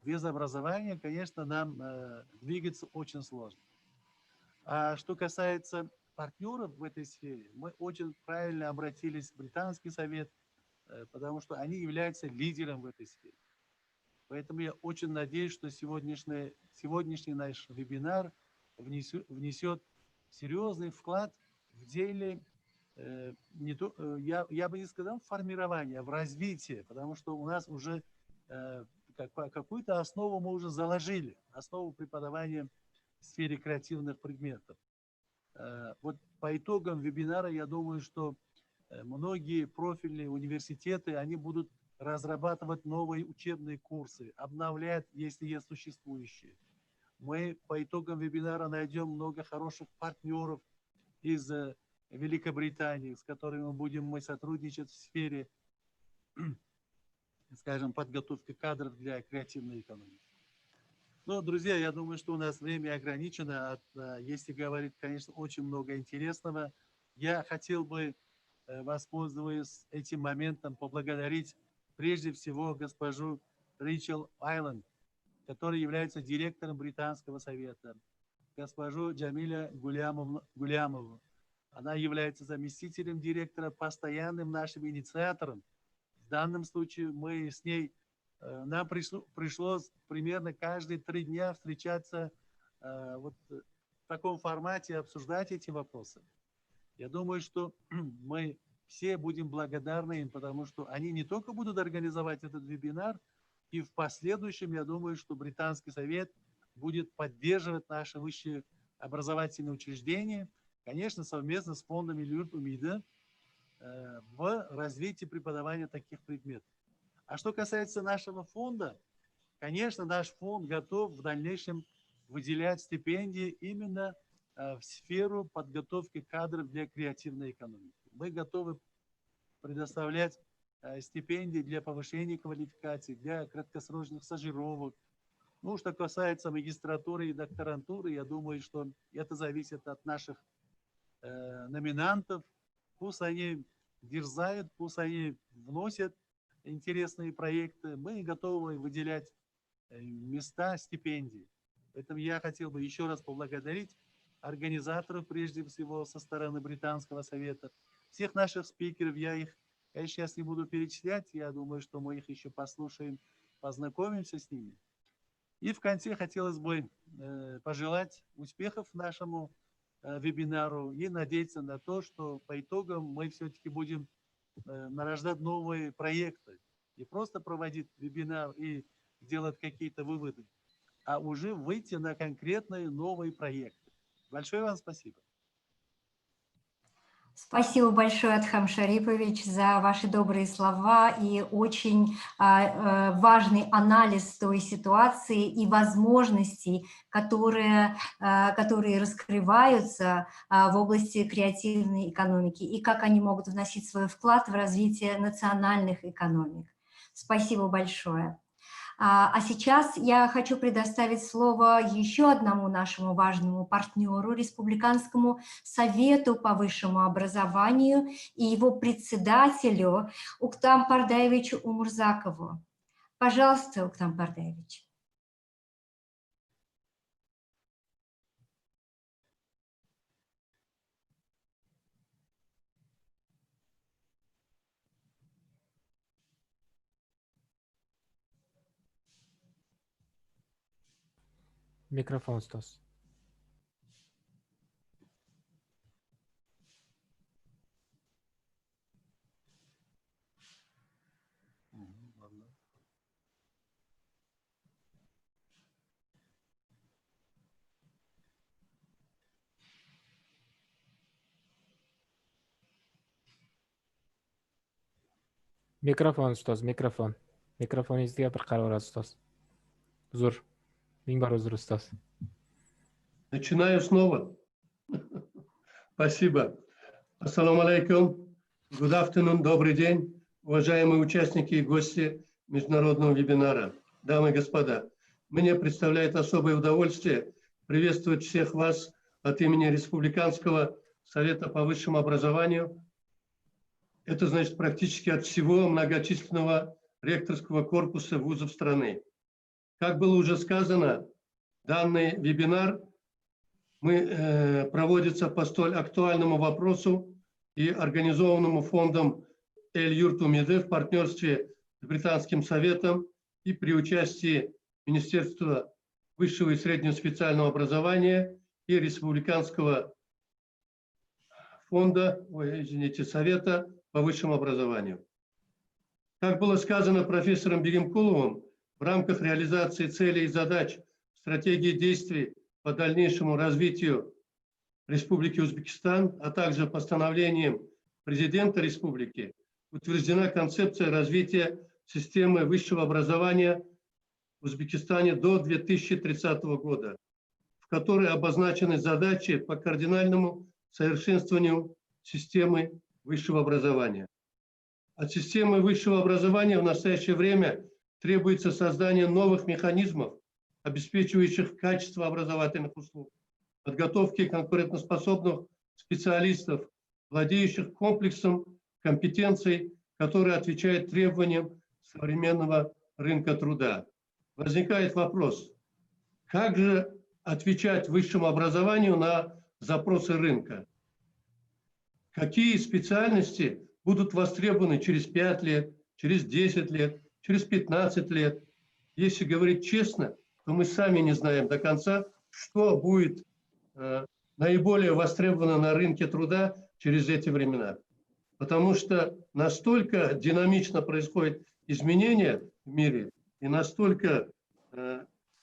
Без образования, конечно, нам двигаться очень сложно. А что касается партнеров в этой сфере, мы очень правильно обратились в Британский совет, потому что они являются лидером в этой сфере. Поэтому я очень надеюсь, что сегодняшний наш вебинар внесет серьезный вклад в деле, я бы не сказал в формирование, а в развитие, потому что у нас уже какую-то основу мы уже заложили, основу преподавания в сфере креативных предметов. Вот по итогам вебинара я думаю, что многие профильные университеты, они будут разрабатывать новые учебные курсы, обновлять, если есть существующие. Мы по итогам вебинара найдем много хороших партнеров из Великобритании, с которыми мы будем сотрудничать в сфере, скажем, подготовки кадров для креативной экономики. Но, друзья, я думаю, что у нас время ограничено. Если говорить, конечно, очень много интересного. Я хотел бы, воспользуясь этим моментом, поблагодарить прежде всего госпожу Рэйчел Айленд, которая является директором Британского совета, госпожу Джамиля Гулямову. Она является заместителем директора, постоянным нашим инициатором. В данном случае мы с ней, нам пришлось примерно каждые 3 дня встречаться вот в таком формате, обсуждать эти вопросы. Я думаю, что мы все будем благодарны им, потому что они не только будут организовать этот вебинар, и в последующем, я думаю, что Британский совет будет поддерживать наши высшие образовательные учреждения, конечно, совместно с фондом El-yurt в развитии преподавания таких предметов. А что касается нашего фонда, конечно, наш фонд готов в дальнейшем выделять стипендии именно в сферу подготовки кадров для креативной экономики. Мы готовы предоставлять стипендии для повышения квалификации, для краткосрочных стажировок. Ну, что касается магистратуры и докторантуры, я думаю, что это зависит от наших номинантов. Пусть они дерзают, пусть они вносят интересные проекты. Мы готовы выделять места стипендий. Поэтому я хотел бы еще раз поблагодарить организаторов, прежде всего, со стороны Британского совета, всех наших спикеров. Я сейчас не буду перечислять, я думаю, что мы их еще послушаем, познакомимся с ними. И в конце хотелось бы пожелать успехов нашему вебинару и надеяться на то, что по итогам мы все-таки будем нарождать новые проекты. Не просто проводить вебинар и делать какие-то выводы, а уже выйти на конкретные новые проекты. Большое вам спасибо. Спасибо большое, Адхам Шарипович, за ваши добрые слова и очень важный анализ той ситуации и возможностей, которые раскрываются в области креативной экономики и как они могут вносить свой вклад в развитие национальных экономик. Спасибо большое. А сейчас я хочу предоставить слово еще одному нашему важному партнеру, Республиканскому совету по высшему образованию и его председателю Уктам Пардаевичу Умурзакову. Пожалуйста, Уктам Пардаевич. Mikrofon ustoz. Mikrofon ustoz, mikrofon. Mikrofoningizga bir qaraverasiz ustoz. Uzr. Ming bor uzr ustoz. Начинаю снова. Спасибо. Ассаламу алейкум. Good afternoon, добрый день, уважаемые участники и гости международного вебинара. Дамы и господа, мне представляет особое удовольствие приветствовать всех вас от имени Республиканского совета по высшему образованию. Это значит практически от всего многочисленного ректорского корпуса вузов страны. Как было уже сказано, данный вебинар проводится по столь актуальному вопросу и организованному фондом El-yurt в партнерстве с Британским советом и при участии Министерства высшего и среднего специального образования и Республиканского фонда, Совета по высшему образованию. Как было сказано профессором Бегимкуловым, в рамках реализации целей и задач стратегии действий по дальнейшему развитию Республики Узбекистан, а также постановлением президента республики утверждена концепция развития системы высшего образования в Узбекистане до 2030 года, в которой обозначены задачи по кардинальному совершенствованию системы высшего образования. От системы высшего образования в настоящее время требуется создание новых механизмов, обеспечивающих качество образовательных услуг, подготовки конкурентоспособных специалистов, владеющих комплексом компетенций, которые отвечают требованиям современного рынка труда. Возникает вопрос, как же отвечать высшему образованию на запросы рынка? Какие специальности будут востребованы через 5 лет, через 10 лет, через 15 лет? Если говорить честно, то мы сами не знаем до конца, что будет наиболее востребовано на рынке труда через эти времена. Потому что настолько динамично происходят изменения в мире, и настолько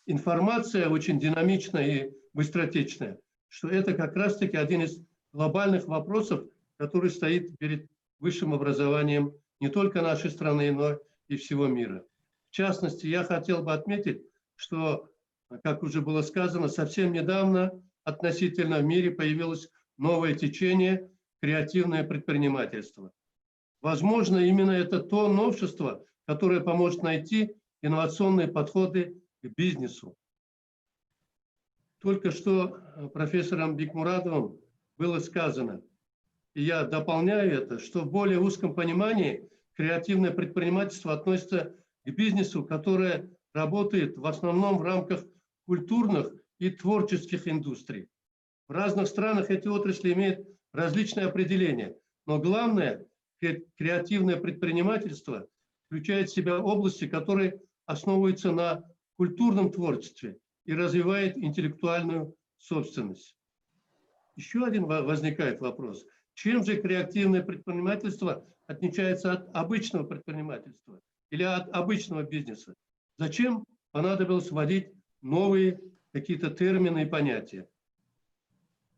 информация очень динамичная и быстротечная, что это как раз-таки один из глобальных вопросов, который стоит перед высшим образованием не только нашей страны, но и всего мира. В частности, я хотел бы отметить, что, как уже было сказано, совсем недавно относительно в мире появилось новое течение – креативное предпринимательство. Возможно, именно это то новшество, которое поможет найти инновационные подходы к бизнесу. Только что профессором Бикмурадовым было сказано, и я дополняю это, что в более узком понимании креативное предпринимательство относится к бизнесу, которое работает в основном в рамках культурных и творческих индустрий. В разных странах эти отрасли имеют различные определения, но главное, креативное предпринимательство включает в себя области, которые основываются на культурном творчестве и развивает интеллектуальную собственность. Еще один возникает вопрос. Чем же креативное предпринимательство отличается от обычного предпринимательства или от обычного бизнеса? Зачем понадобилось вводить новые какие-то термины и понятия?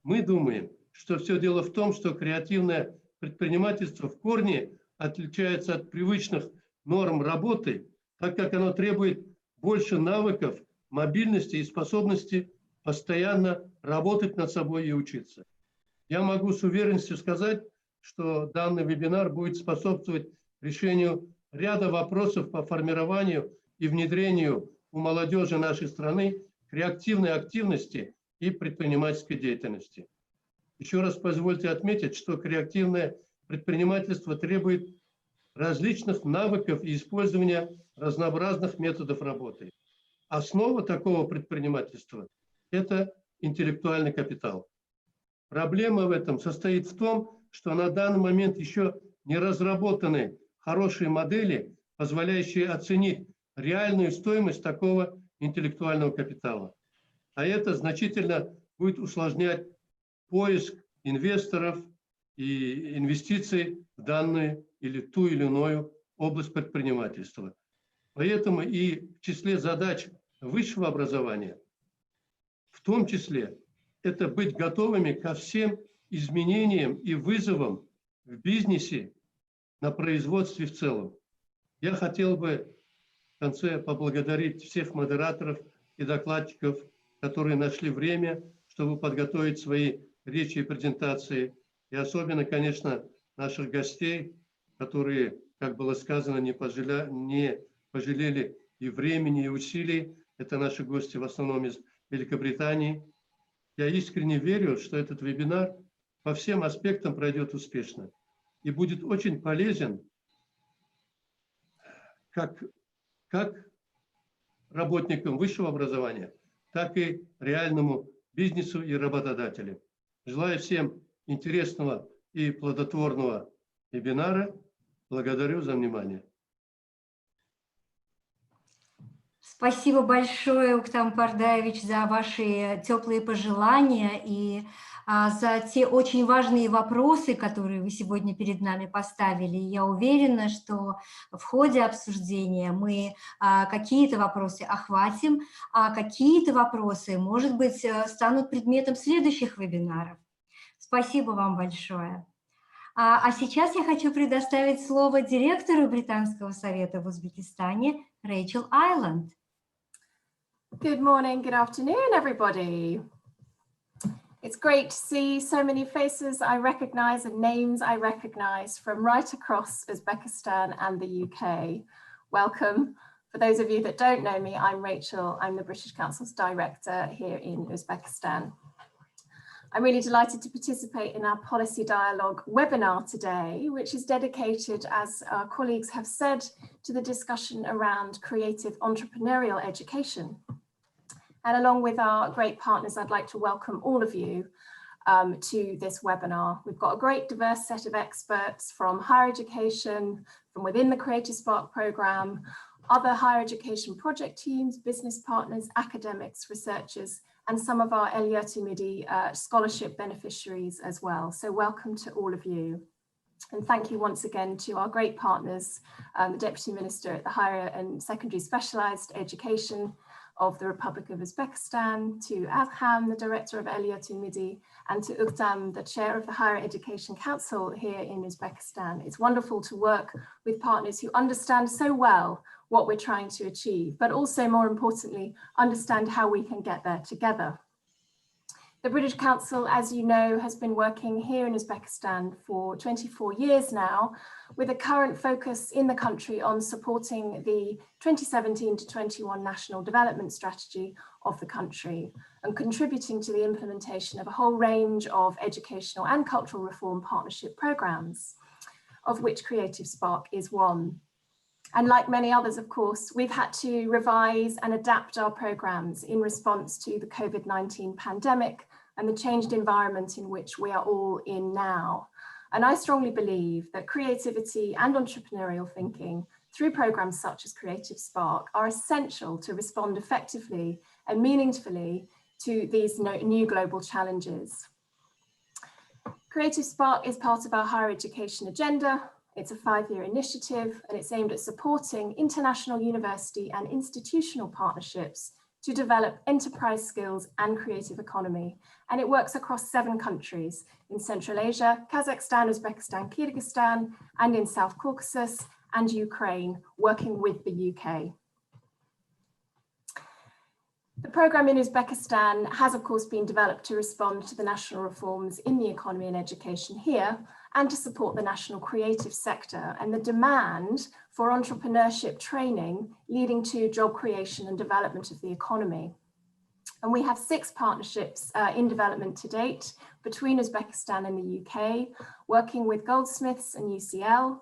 Мы думаем, что все дело в том, что креативное предпринимательство в корне отличается от привычных норм работы, так как оно требует больше навыков, мобильности и способности постоянно работать над собой и учиться. Я могу с уверенностью сказать, что данный вебинар будет способствовать решению ряда вопросов по формированию и внедрению у молодежи нашей страны креативной активности и предпринимательской деятельности. Еще раз позвольте отметить, что креативное предпринимательство требует различных навыков и использования разнообразных методов работы. Основа такого предпринимательства – это интеллектуальный капитал. Проблема в этом состоит в том, что на данный момент еще не разработаны хорошие модели, позволяющие оценить реальную стоимость такого интеллектуального капитала. А это значительно будет усложнять поиск инвесторов и инвестиций в данную или ту или иную область предпринимательства. Поэтому и в числе задач высшего образования, в том числе, это быть готовыми ко всем изменениям и вызовам в бизнесе, на производстве в целом. Я хотел бы конце поблагодарить всех модераторов и докладчиков, которые нашли время, чтобы подготовить свои речи и презентации. И особенно, конечно, наших гостей, которые, как было сказано, не пожалели и времени, и усилий. Это наши гости в основном из Великобритании. Я искренне верю, что этот вебинар по всем аспектам пройдет успешно и будет очень полезен как работникам высшего образования, так и реальному бизнесу и работодателям. Желаю всем интересного и плодотворного вебинара. Благодарю за внимание. Спасибо большое, Уктам Пардаевич, за ваши теплые пожелания и за те очень важные вопросы, которые вы сегодня перед нами поставили. Я уверена, что в ходе обсуждения мы какие-то вопросы охватим, а какие-то вопросы, может быть, станут предметом следующих вебинаров. Спасибо вам большое. А сейчас я хочу предоставить слово директору Британского совета в Узбекистане Рэйчел Айланд. Good morning, good afternoon, everybody. It's great to see so many faces I recognise and names I recognise from right across Uzbekistan and the UK. Welcome. For those of you that don't know me, I'm Rachel. I'm the British Council's director here in Uzbekistan. I'm really delighted to participate in our Policy Dialogue webinar today, which is dedicated, as our colleagues have said, to the discussion around creative entrepreneurial education. And along with our great partners, I'd like to welcome all of you to this webinar. We've got a great diverse set of experts from higher education, from within the Creative Spark programme, other higher education project teams, business partners, academics, researchers, and some of our El-yurt scholarship beneficiaries as well. So welcome to all of you. And thank you once again to our great partners, the Deputy Minister at the Higher and Secondary Specialised Education of the Republic of Uzbekistan, to Adham, the Director of El-yurt, and to Uktam, the Chair of the Higher Education Council here in Uzbekistan. It's wonderful to work with partners who understand so well what we're trying to achieve, but also more importantly, understand how we can get there together. The British Council, as you know, has been working here in Uzbekistan for 24 years now, with a current focus in the country on supporting the 2017 to 21 National Development Strategy of the country and contributing to the implementation of a whole range of educational and cultural reform partnership programmes, of which Creative Spark is one. And like many others, of course, we've had to revise and adapt our programmes in response to the COVID-19 pandemic and the changed environment in which we are all in now. And I strongly believe that creativity and entrepreneurial thinking through programmes such as Creative Spark are essential to respond effectively and meaningfully to these new global challenges. Creative Spark is part of our higher education agenda. It's a 5-year initiative and it's aimed at supporting international university and institutional partnerships to develop enterprise skills and creative economy. And it works across 7 countries in Central Asia, Kazakhstan, Uzbekistan, Kyrgyzstan, and in South Caucasus and Ukraine, working with the UK. The programme in Uzbekistan has, of course, been developed to respond to the national reforms in the economy and education here, and to support the national creative sector and the demand for entrepreneurship training leading to job creation and development of the economy. And we have 6 partnerships in development to date between Uzbekistan and the UK, working with Goldsmiths and UCL.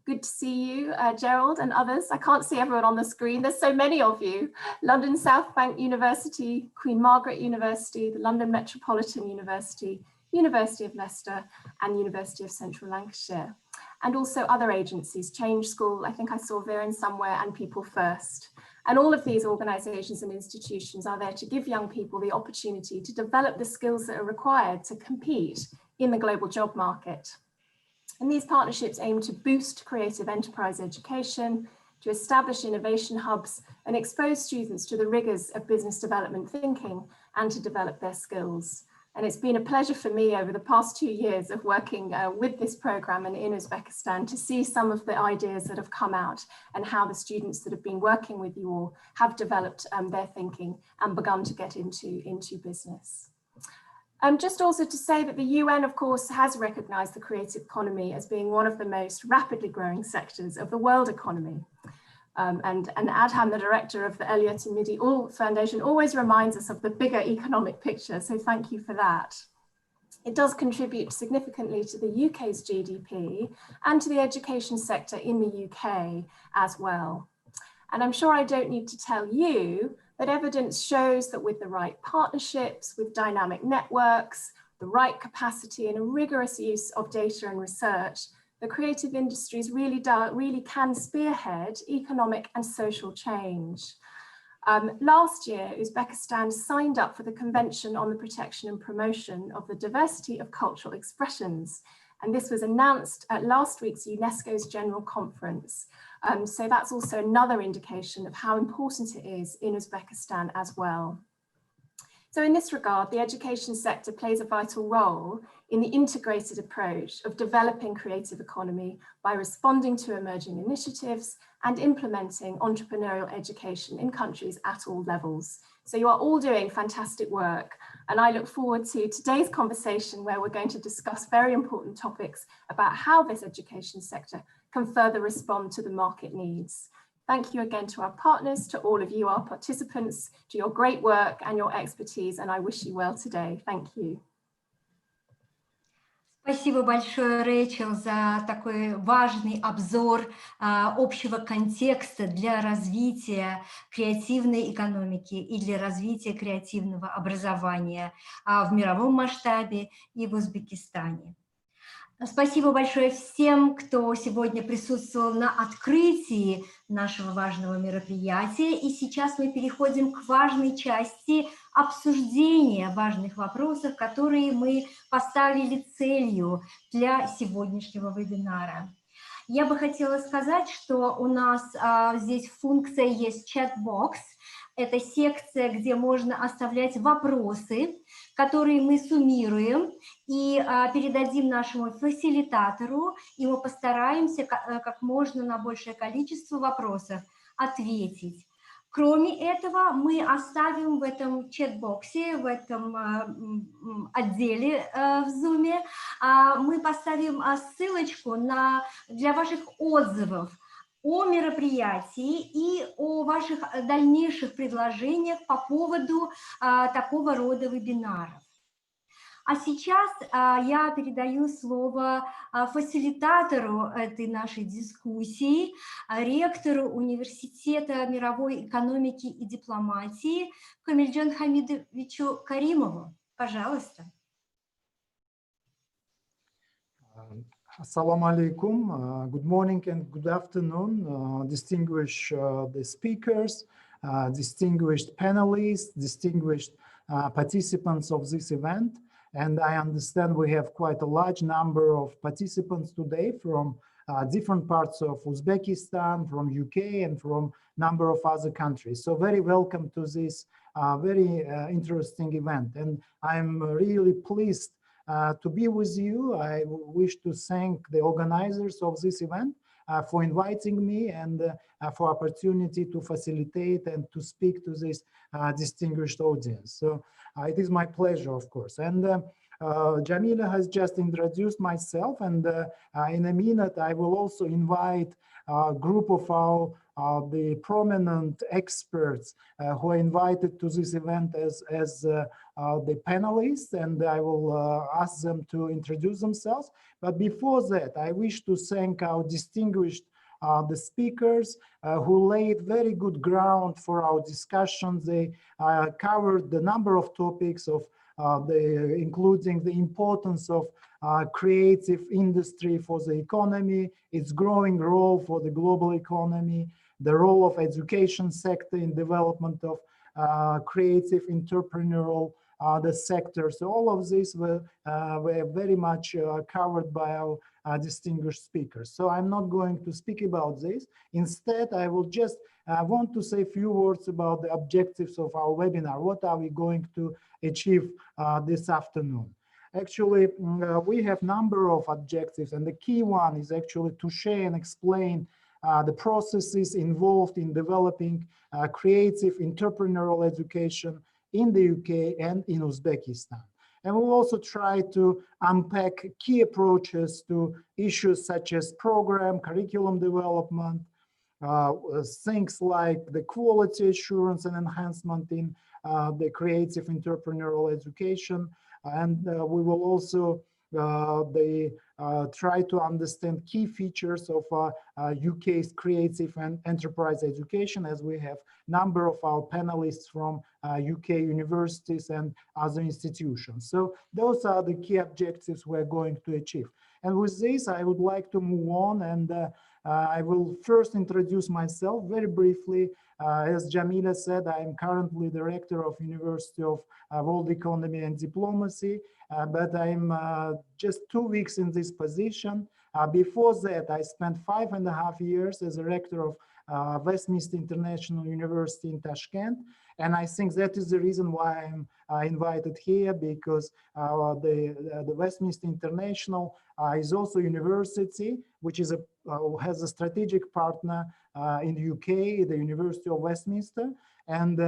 Good to see you, Gerald and others. I can't see everyone on the screen. There's so many of you. London South Bank University, Queen Margaret University, the London Metropolitan University, University of Leicester and University of Central Lancashire. And also other agencies, Change School, I think I saw Viren somewhere, and People First. And all of these organisations and institutions are there to give young people the opportunity to develop the skills that are required to compete in the global job market. And these partnerships aim to boost creative enterprise education, to establish innovation hubs and expose students to the rigours of business development thinking and to develop their skills. And it's been a pleasure for me over the past 2 years of working with this program and in Uzbekistan to see some of the ideas that have come out and how the students that have been working with you all have developed their thinking and begun to get into business. Just also to say that the UN, of course, has recognized the creative economy as being one of the most rapidly growing sectors of the world economy. And Adham, the director of the El-yurt Foundation, always reminds us of the bigger economic picture, so thank you for that. It does contribute significantly to the UK's GDP and to the education sector in the UK as well. And I'm sure I don't need to tell you that evidence shows that with the right partnerships, with dynamic networks, the right capacity and a rigorous use of data and research, the creative industries really can spearhead economic and social change. Last year, Uzbekistan signed up for the Convention on the Protection and Promotion of the Diversity of Cultural Expressions. And this was announced at last week's UNESCO's General Conference. So that's also another indication of how important it is in Uzbekistan as well. So in this regard, the education sector plays a vital role in the integrated approach of developing creative economy by responding to emerging initiatives and implementing entrepreneurial education in countries at all levels. So you are all doing fantastic work, and I look forward to today's conversation where we're going to discuss very important topics about how this education sector can further respond to the market needs. Thank you again to our partners, to all of you, our participants, to your great work and your expertise, and I wish you well today. Thank you. Спасибо большое, Рэйчел, за такой важный обзор общего контекста для развития креативной экономики и для развития креативного образования в мировом масштабе и в Узбекистане. Спасибо большое всем, кто сегодня присутствовал на открытии нашего важного мероприятия. И сейчас мы переходим к важной части обсуждения важных вопросов, которые мы поставили целью для сегодняшнего вебинара. Я бы хотела сказать, что у нас здесь функция есть чат-бокс. Это секция, где можно оставлять вопросы, которые мы суммируем и передадим нашему фасилитатору, и мы постараемся как можно на большее количество вопросов ответить. Кроме этого, мы оставим в этом чат-боксе, в этом отделе в Zoom, мы поставим ссылочку для ваших отзывов о мероприятии и о ваших дальнейших предложениях по поводу такого рода вебинаров. А сейчас я передаю слово фасилитатору этой нашей дискуссии, ректору Университета мировой экономики и дипломатии Камильджан Хамидовичу Каримову. Пожалуйста. Assalamu alaikum. Good morning and good afternoon, distinguished the speakers, distinguished panelists, distinguished participants of this event. And I understand we have quite a large number of participants today from different parts of Uzbekistan, from UK, and from a number of other countries. So very welcome to this very interesting event. And I'm really pleased to be with you. I wish to thank the organizers of this event for inviting me and for opportunity to facilitate and to speak to this distinguished audience. So it is my pleasure, of course. And Jamila has just introduced myself, and in a minute I will also invite a group of the prominent experts who are invited to this event as the panelists, and I will ask them to introduce themselves. But before that, I wish to thank our distinguished the speakers who laid very good ground for our discussions. They covered the number of topics of including the importance of creative industry for the economy, its growing role for the global economy, the role of education sector in development of creative entrepreneurial the sector. So all of these were very much covered by our distinguished speakers. So I'm not going to speak about this. Instead, I will just I want to say a few words about the objectives of our webinar. What are we going to achieve this afternoon? Actually, we have a number of objectives, and the key one is actually to share and explain the processes involved in developing creative entrepreneurial education in the UK and in Uzbekistan. And we'll also try to unpack key approaches to issues such as program, curriculum development, things like the quality assurance and enhancement in the creative entrepreneurial education. And we will also try to understand key features of UK's creative and enterprise education, as we have a number of our panelists from UK universities and other institutions. So those are the key objectives we're going to achieve. And with this, I would like to move on, and I will first introduce myself very briefly. As Jamila said, I am currently director of University of World Economy and Diplomacy, but I'm just 2 weeks in this position. Before that, I spent 5.5 years as a rector of Westminster International University in Tashkent. And I think that is the reason why I'm invited here, because the Westminster International is also a university, which is has a strategic partner in the UK, the University of Westminster. And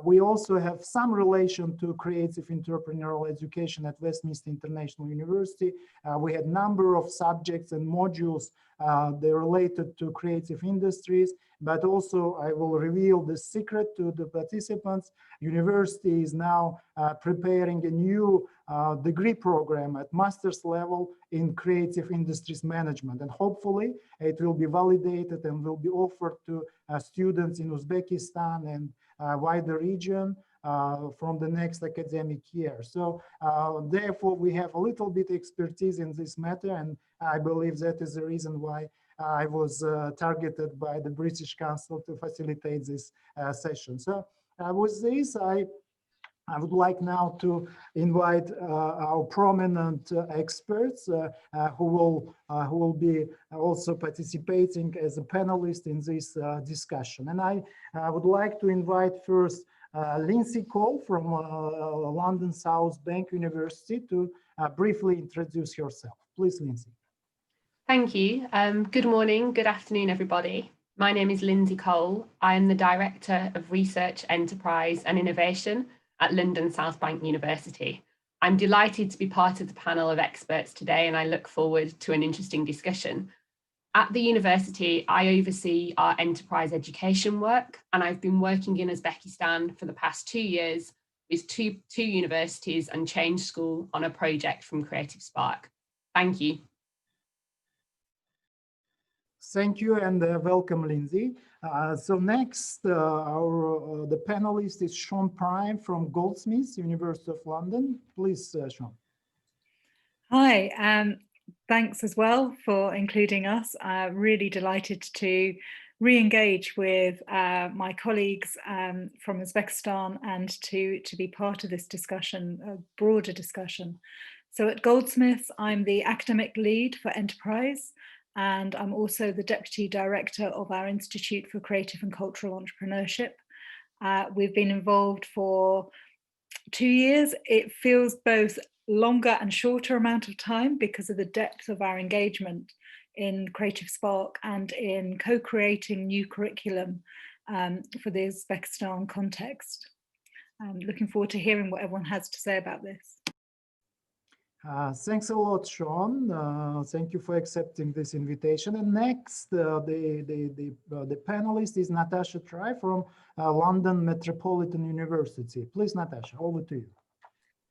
we also have some relation to creative entrepreneurial education at Westminster International University. We had a number of subjects and modules they're related to creative industries, but also I will reveal the secret to the participants. University is now preparing a new degree program at master's level in creative industries management, and hopefully it will be validated and will be offered to students in Uzbekistan and wider region from the next academic year. So therefore we have a little bit expertise in this matter, and I believe that is the reason why I was targeted by the British Council to facilitate this session. So with this, I would like now to invite our prominent experts who will be also participating as a panelist in this discussion. And I would like to invite first Lindsay Cole from London South Bank University to briefly introduce yourself. Please, Lindsay. Thank you. Good morning, good afternoon, everybody. My name is Lindsay Cole. I am the Director of Research, Enterprise and Innovation at London South Bank University. I'm delighted to be part of the panel of experts today, and I look forward to an interesting discussion. At the university, I oversee our enterprise education work, and I've been working in Uzbekistan for the past 2 years with two universities and Change School on a project from Creative Spark. Thank you. Thank you, and welcome, Lindsay. So next, the panelist is Sean Prime from Goldsmiths, University of London. Please, Sean. Hi, thanks as well for including us. Really delighted to re-engage with my colleagues from Uzbekistan and to be part of this discussion, a broader discussion. So at Goldsmiths, I'm the academic lead for enterprise, and I'm also the Deputy Director of our Institute for Creative and Cultural Entrepreneurship. We've been involved for 2 years. It feels both longer and shorter amount of time because of the depth of our engagement in Creative Spark and in co-creating new curriculum for the Uzbekistan context. I'm looking forward to hearing what everyone has to say about this. Thanks a lot, Sean. Thank you for accepting this invitation. And next, the panelist is Natasha Try from London Metropolitan University. Please, Natasha, over to you.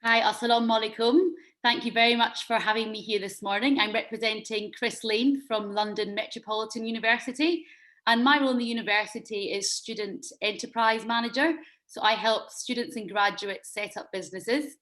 Hi, assalamu alaikum. Thank you very much for having me here this morning. I'm representing Chris Lane from London Metropolitan University, and my role in the university is Student Enterprise Manager. So I help students and graduates set up businesses.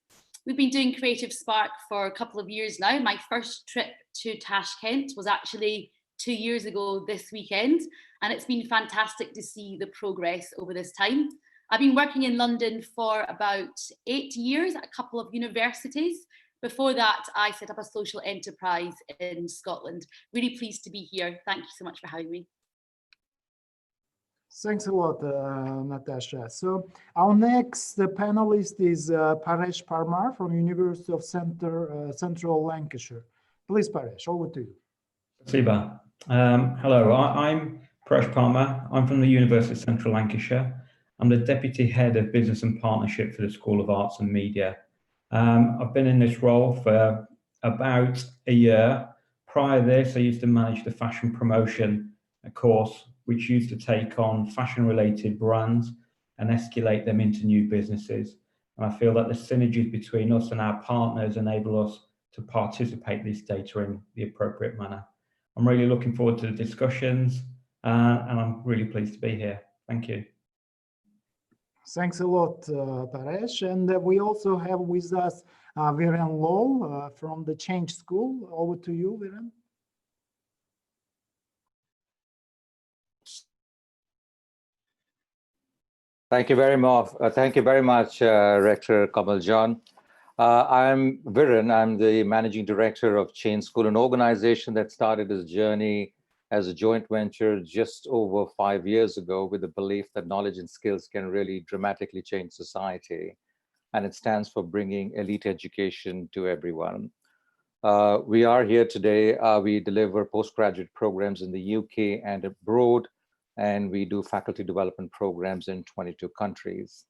We've been doing Creative Spark for a couple of years now. My first trip to Tashkent was actually 2 years ago this weekend, and it's been fantastic to see the progress over this time. I've been working in London for about 8 years at a couple of universities. Before that, I set up a social enterprise in Scotland. Really pleased to be here. Thank you so much for having me. Thanks a lot, Natasha. So our next panelist is Paresh Parmar from University of Central Lancashire. Please, Paresh, over to you. Siba. Hello, I'm Paresh Parmar. I'm from the University of Central Lancashire. I'm the Deputy Head of Business and Partnership for the School of Arts and Media. I've been in this role for about a year. Prior to this, I used to manage the fashion promotion course, which used to take on fashion-related brands and escalate them into new businesses. And I feel that the synergies between us and our partners enable us to participate in this data in the appropriate manner. I'm really looking forward to the discussions, and I'm really pleased to be here. Thank you. Thanks a lot, Paresh. And we also have with us Viren Lowell from the Change School. Over to you, Viren. Thank you very much. Rector Kamal John. I'm Viren. I'm the Managing Director of Change School, an organization that started its journey as a joint venture just over 5 years ago with the belief that knowledge and skills can really dramatically change society. And it stands for bringing elite education to everyone. We are here today. We deliver postgraduate programs in the UK and abroad, and we do faculty development programs in 22 countries.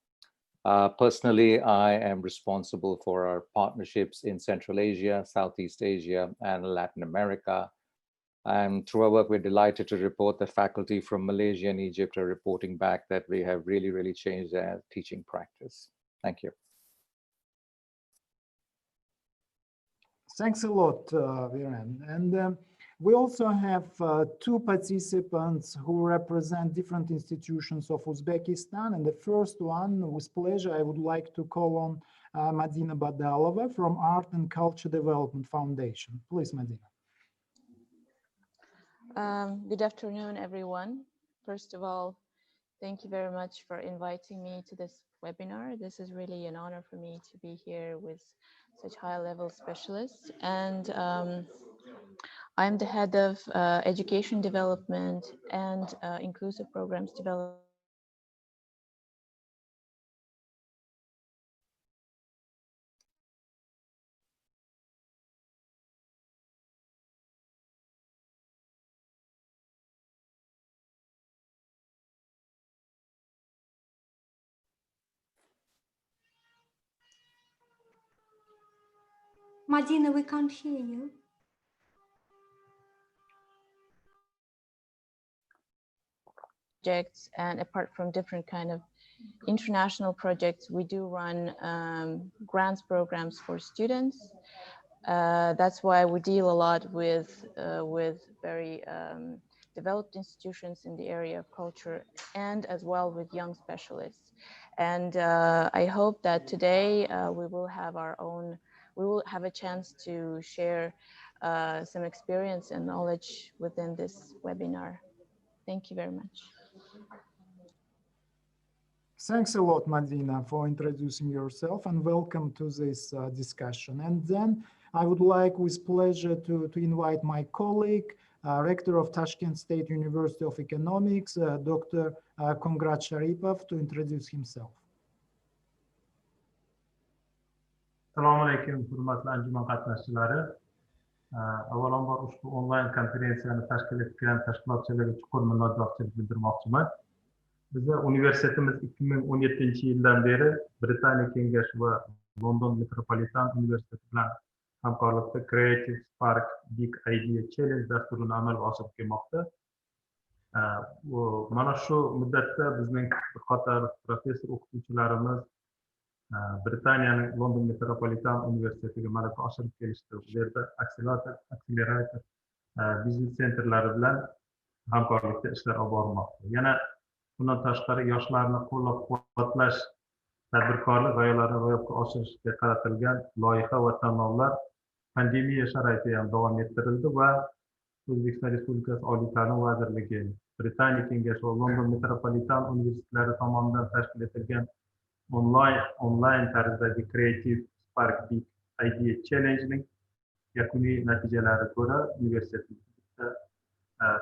Personally, I am responsible for our partnerships in Central Asia, Southeast Asia, and Latin America. And through our work, we're delighted to report that faculty from Malaysia and Egypt are reporting back that we have really changed their teaching practice. Thank you. Thanks a lot, Viren. And we also have two participants who represent different institutions of Uzbekistan. And the first one, with pleasure, I would like to call on Madina Badalova from Art and Culture Development Foundation. Please, Madina. Good afternoon, everyone. First of all, thank you very much for inviting me to this webinar. This is really an honor for me to be here with such high-level specialists. And I'm the head of education development and inclusive programs development. Madina, we can't hear you. Projects, and apart from different kind of international projects, we do run grants programs for students. That's why we deal a lot with very developed institutions in the area of culture, and as well with young specialists. And I hope that today we will have a chance to share some experience and knowledge within this webinar. Thank you very much. Thanks a lot, Madina, for introducing yourself, and welcome to this discussion. And then I would like, with pleasure, to invite my colleague, Rector of Tashkent State University of Economics, Dr. Kongrat Sharipov, to introduce himself. Assalomu alaykum, hurmatli anjuman qatnashchilari. Avvalambor ushbu onlayn konferensiyani tashkil etgan tashkilotchilarga chuqur minnatdorchilik bildirmoqchiman. Bizning universitetimiz 2017-yildan beri Britaniya kengashi va London Metropolitan Universiteti bilan hamkorlikda Creative Spark Big Idea Challenge dasturini amalga oshirib kelmoqda. Mana shu muddatda bizning bir qator professor o'qituvchilarimiz Britaniyaning London Metropolitan Universitetiga malaka oshirib kelishdi. Bu yerda akselerator biznes sentrlari bilan hamkorlikda ishlar olib borilmoqda. Yana bundan tashqari yoshlarni qo'llab-quvvatlash, tadbirkorlik g'oyalarini ro'yobga oshirishga qaratilgan loyiha va tanlovlar pandemiya sharoitida ham davom ettirildi va O'zbekiston Respublikasi Oliy ta'lim vazirligi, Britaniya kengashi va London Metropolitan universitetlari tomonidan tashkil etilgan onlayn tarzdagi Creative Spark Big Idea Challenge'ning yakuniy natijalari ko'ra universitetning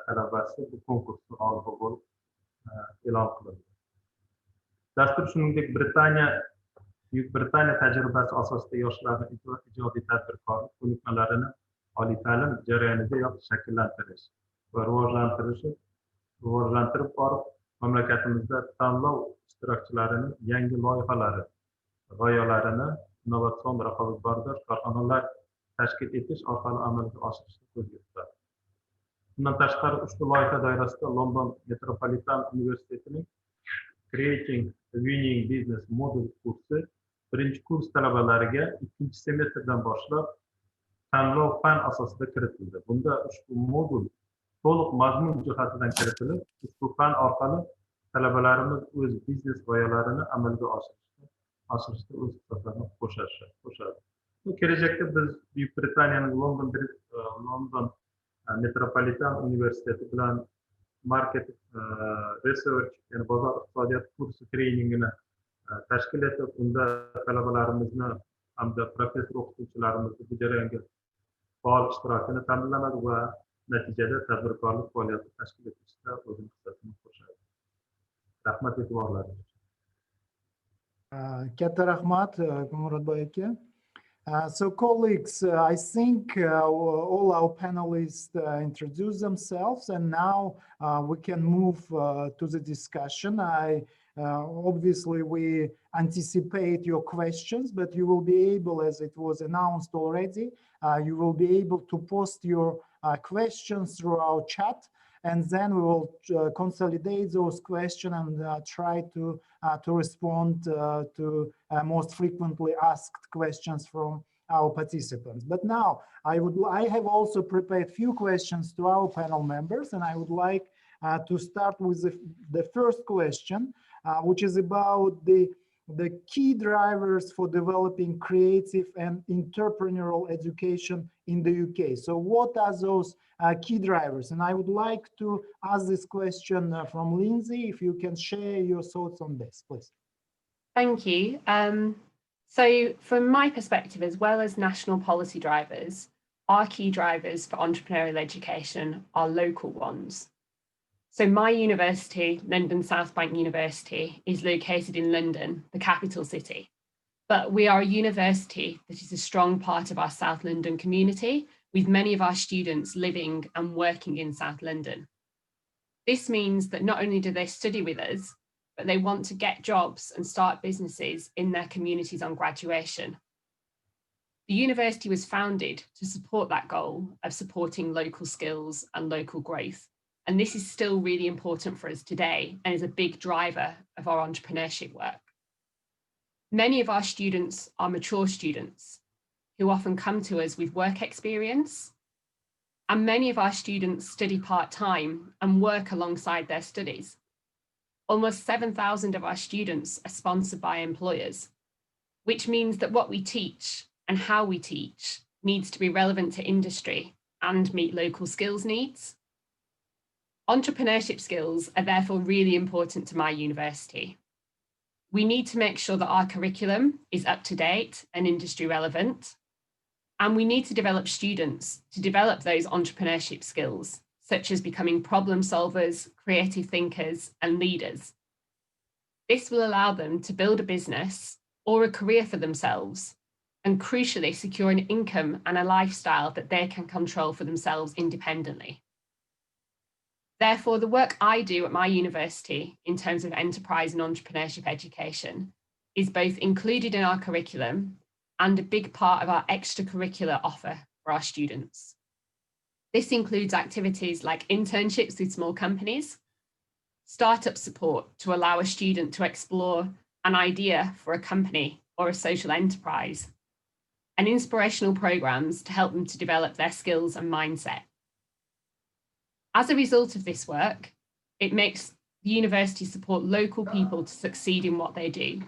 talabasi bu konkursda g'olib bo'lib e'lon qilindi. Dastur shuningdek Buyuk Britaniya tajribasi asosida yoshlarni ijodiy tadbirkorlik ko'nikmalarini oliy ta'lim jarayonidayoq shakllantirish va rivojlantirib borib, mamlakatimizda tanlov ishtirokchilarining yangi loyihalari, g'oyalarini innovatsion raqobatbardosh korxonalar tashkil etish orqali amalga oshirishni ko'zga tutadi. Bundan tashqari, ushbu loyiha doirasida London Metropolitan Universitetining Creating a Winning Business Model kursi birinchi kurs talabalariga ikkinchi semestrdan boshlab tanlov fan asosida kiritildi. Bunda ushbu modul to'liq mazmun jihatidan kiritilib, ushbu fan orqali talabalarimiz o'z biznes g'oyalarini amalga oshirishda o'z hisoblarini qo'shadi. Kelajakda biz Buyuk Britaniyaning London Metropolitan Universiteti bilan Market Research, ya'ni bozor iqtisodiyoti kursi treningini tashkil etib, unda talabalarimizni hamda professor o'qituvchilarimizni bu jarayonga faol ishtirokini ta'minlanadi va natijada tadbirkorlik faoliyati tashkil etishda o'zining hissasini qo'shadi. Rahmat e'tiborlaringiz uchun. Katta rahmat Murodboy aka. So colleagues, I think all our panelists introduced themselves, and now we can move to the discussion. Obviously, we anticipate your questions, but you will be able, as it was announced already, you will be able to post your questions through our chat, and then we will consolidate those questions and try to respond to most frequently asked questions from our participants. But now I have also prepared few questions to our panel members, and I would like to start with the first question, which is about the key drivers for developing creative and entrepreneurial education in the UK. So what are those key drivers? And I would like to ask this question from Lindsay, if you can share your thoughts on this, please. Thank you. So from my perspective, as well as national policy drivers, our key drivers for entrepreneurial education are local ones. So my university, London South Bank University, is located in London, the capital city. But we are a university that is a strong part of our South London community, with many of our students living and working in South London. This means that not only do they study with us, but they want to get jobs and start businesses in their communities on graduation. The university was founded to support that goal of supporting local skills and local growth. And this is still really important for us today and is a big driver of our entrepreneurship work. Many of our students are mature students who often come to us with work experience. And many of our students study part-time and work alongside their studies. Almost 7,000 of our students are sponsored by employers, which means that what we teach and how we teach needs to be relevant to industry and meet local skills needs. Entrepreneurship skills are therefore really important to my university. We need to make sure that our curriculum is up to date and industry relevant. And we need to develop students to develop those entrepreneurship skills, such as becoming problem solvers, creative thinkers, and leaders. This will allow them to build a business or a career for themselves, and crucially secure an income and a lifestyle that they can control for themselves independently. Therefore, the work I do at my university in terms of enterprise and entrepreneurship education is both included in our curriculum and a big part of our extracurricular offer for our students. This includes activities like internships with small companies, startup support to allow a student to explore an idea for a company or a social enterprise, and inspirational programs to help them to develop their skills and mindset. As a result of this work, it makes the university support local people to succeed in what they do,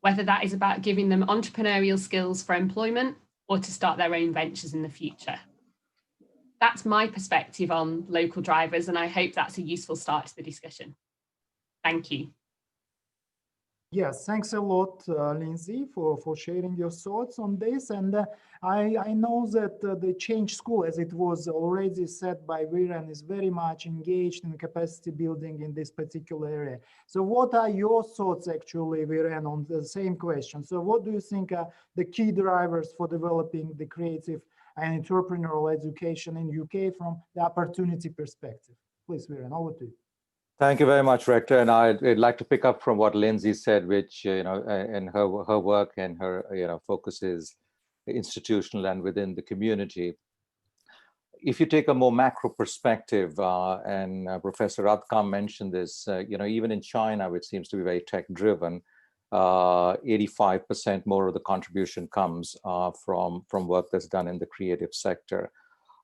whether that is about giving them entrepreneurial skills for employment or to start their own ventures in the future. That's my perspective on local drivers, and I hope that's a useful start to the discussion. Thank you. Yes, thanks a lot, Lindsay, for sharing your thoughts on this. And I know that the Change School, as it was already said by Viren, is very much engaged in capacity building in this particular area. So what are your thoughts, actually, Viren, on the same question? So what do you think are the key drivers for developing the creative and entrepreneurial education in UK from the opportunity perspective? Please, Viren, over to you. Thank you very much, Rector. And I'd like to pick up from what Lindsay said, which, in her work and her, focus is institutional and within the community. If you take a more macro perspective, and Professor Adkam mentioned this, even in China, which seems to be very tech-driven, 85% more of the contribution comes from work that's done in the creative sector.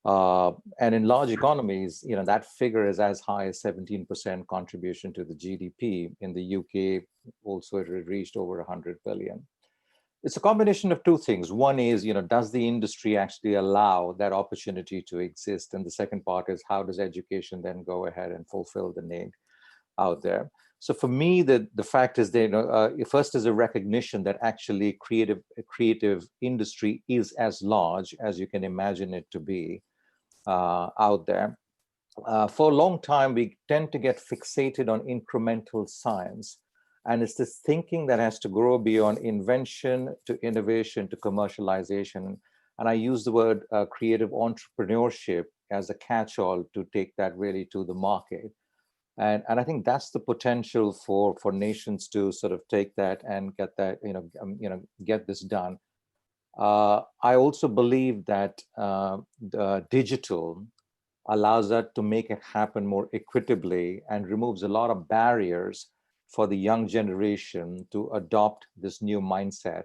And in large economies, that figure is as high as 17% contribution to the GDP. In the UK, also it reached over 100 billion. It's a combination of two things. One is, does the industry actually allow that opportunity to exist? And the second part is, how does education then go ahead and fulfill the need out there? So for me, the fact is that, first is a recognition that actually creative industry is as large as you can imagine it to be out there. For a long time, we tend to get fixated on incremental science. And it's this thinking that has to grow beyond invention to innovation to commercialization. And I use the word creative entrepreneurship as a catch-all to take that really to the market. And I think that's the potential for nations to sort of take that and get that, get this done. I also believe that the digital allows us to make it happen more equitably and removes a lot of barriers for the young generation to adopt this new mindset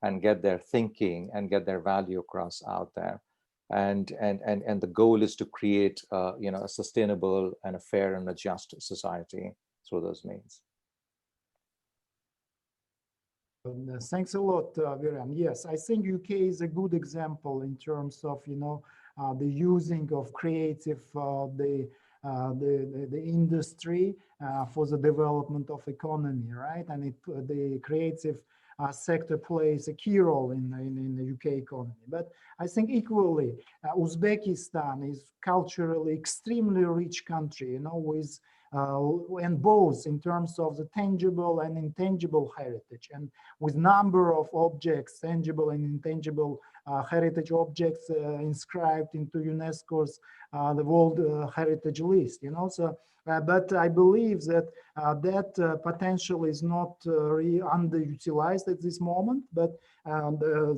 and get their thinking and get their value across out there. And the goal is to create a sustainable and a fair and a just society through those means. Thanks a lot, Viren. Yes, I think UK is a good example in terms of the using of creative the industry for the development of economy, right? And the creative sector plays a key role in the UK economy. But I think equally, Uzbekistan is culturally extremely rich country, with and both in terms of the tangible and intangible heritage, and with number of objects, tangible and intangible heritage objects inscribed into UNESCO's the World Heritage List. So, but I believe that that potential is not really underutilized at this moment. But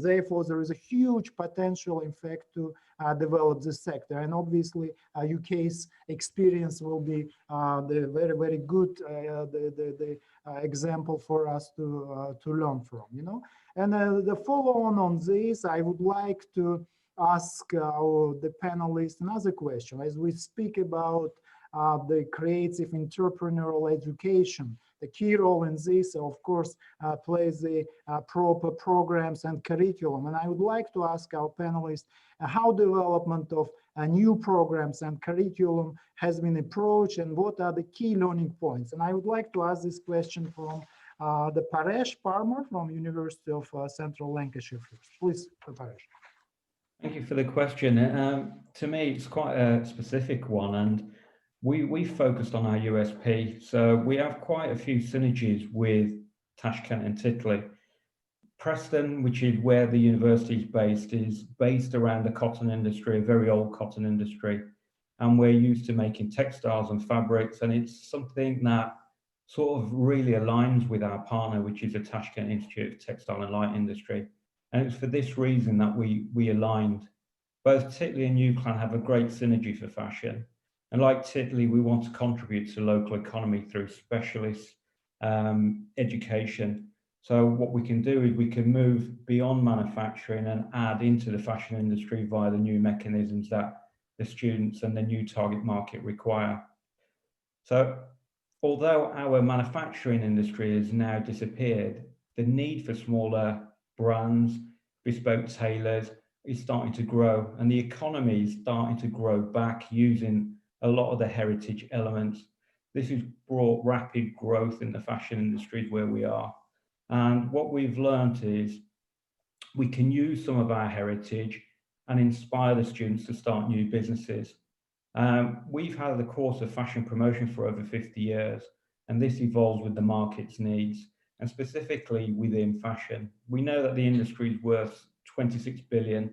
therefore, there is a huge potential, in fact, to develop this sector. And obviously, UK's experience will be the very, very good the example for us to learn from. And the follow-on on this, I would like to ask the panelists another question. As we speak about the creative entrepreneurial education, the key role in this, of course, plays the proper programs and curriculum. And I would like to ask our panelists how development of new programs and curriculum has been approached and what are the key learning points. And I would like to ask this question from the Paresh Parmar from University of Central Lancashire. Please, Paresh. Thank you for the question. To me, it's quite a specific one, and we focused on our USP. So we have quite a few synergies with Tashkent and Titli. Preston, which is where the university is based around the cotton industry, a very old cotton industry. And we're used to making textiles and fabrics. And it's something that sort of really aligns with our partner, which is the Tashkent Institute of Textile and Light Industry. And it's for this reason that we aligned. Both Titli and UCLan have a great synergy for fashion. And like Titli, we want to contribute to local economy through specialist education. So what we can do is we can move beyond manufacturing and add into the fashion industry via the new mechanisms that the students and the new target market require. So although our manufacturing industry has now disappeared, the need for smaller brands, bespoke tailors is starting to grow, and the economy is starting to grow back using a lot of the heritage elements. This has brought rapid growth in the fashion industries where we are. And what we've learned is we can use some of our heritage and inspire the students to start new businesses. We've had the course of fashion promotion for over 50 years, and this evolves with the market's needs, and specifically within fashion. We know that the industry is worth 26 billion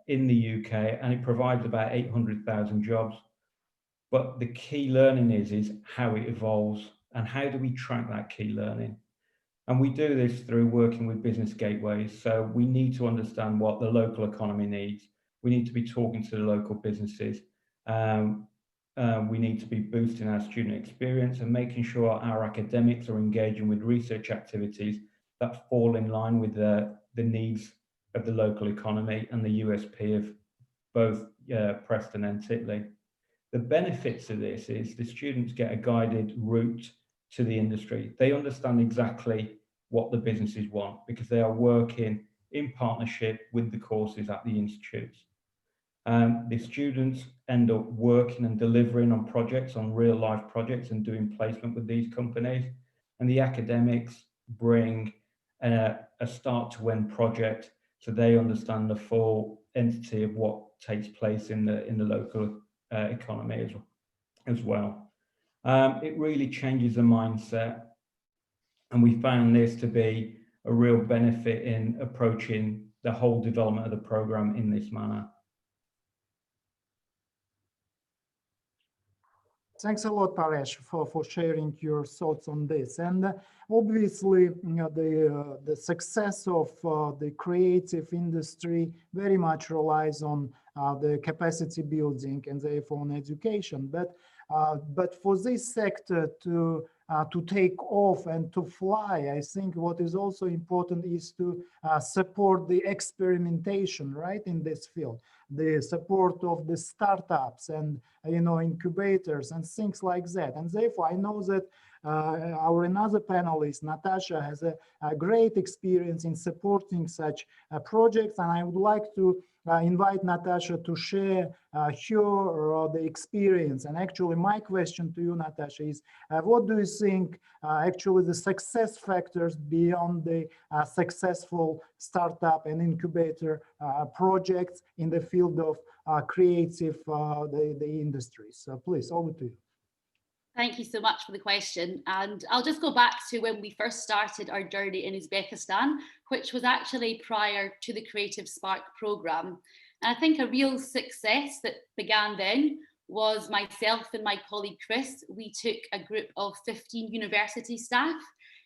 in the UK, and it provides about 800,000 jobs. But the key learning is how it evolves, and how do we track that key learning? And we do this through working with business gateways. So we need to understand what the local economy needs. We need to be talking to the local businesses. We need to be boosting our student experience and making sure our academics are engaging with research activities that fall in line with the needs of the local economy and the USP of both Preston and Titley. The benefits of this is the students get a guided route to the industry. They understand exactly what the businesses want because they are working in partnership with the courses at the institutes. The students end up working and delivering on projects, on real life projects, and doing placement with these companies. And the academics bring a start to end project, so they understand the full entity of what takes place in the local economy as well. It really changes the mindset, and we found this to be a real benefit in approaching the whole development of the program in this manner. Thanks a lot, Paresh, for sharing your thoughts on this. And obviously, the success of the creative industry very much relies on the capacity building and therefore on education. But for this sector to take off and to fly, I think what is also important is to support the experimentation, right, in this field, the support of the startups and incubators and things like that. And therefore, I know that our another panelist, Natasha, has a great experience in supporting such projects, and I would like to invite Natasha to share the experience. And actually, my question to you, Natasha, is what do you think actually the success factors beyond the successful startup and incubator projects in the field of creative, the industry? So please, over to you. Thank you so much for the question. And I'll just go back to when we first started our journey in Uzbekistan, which was actually prior to the Creative Spark programme. And I think a real success that began then was myself and my colleague Chris. We took a group of 15 university staff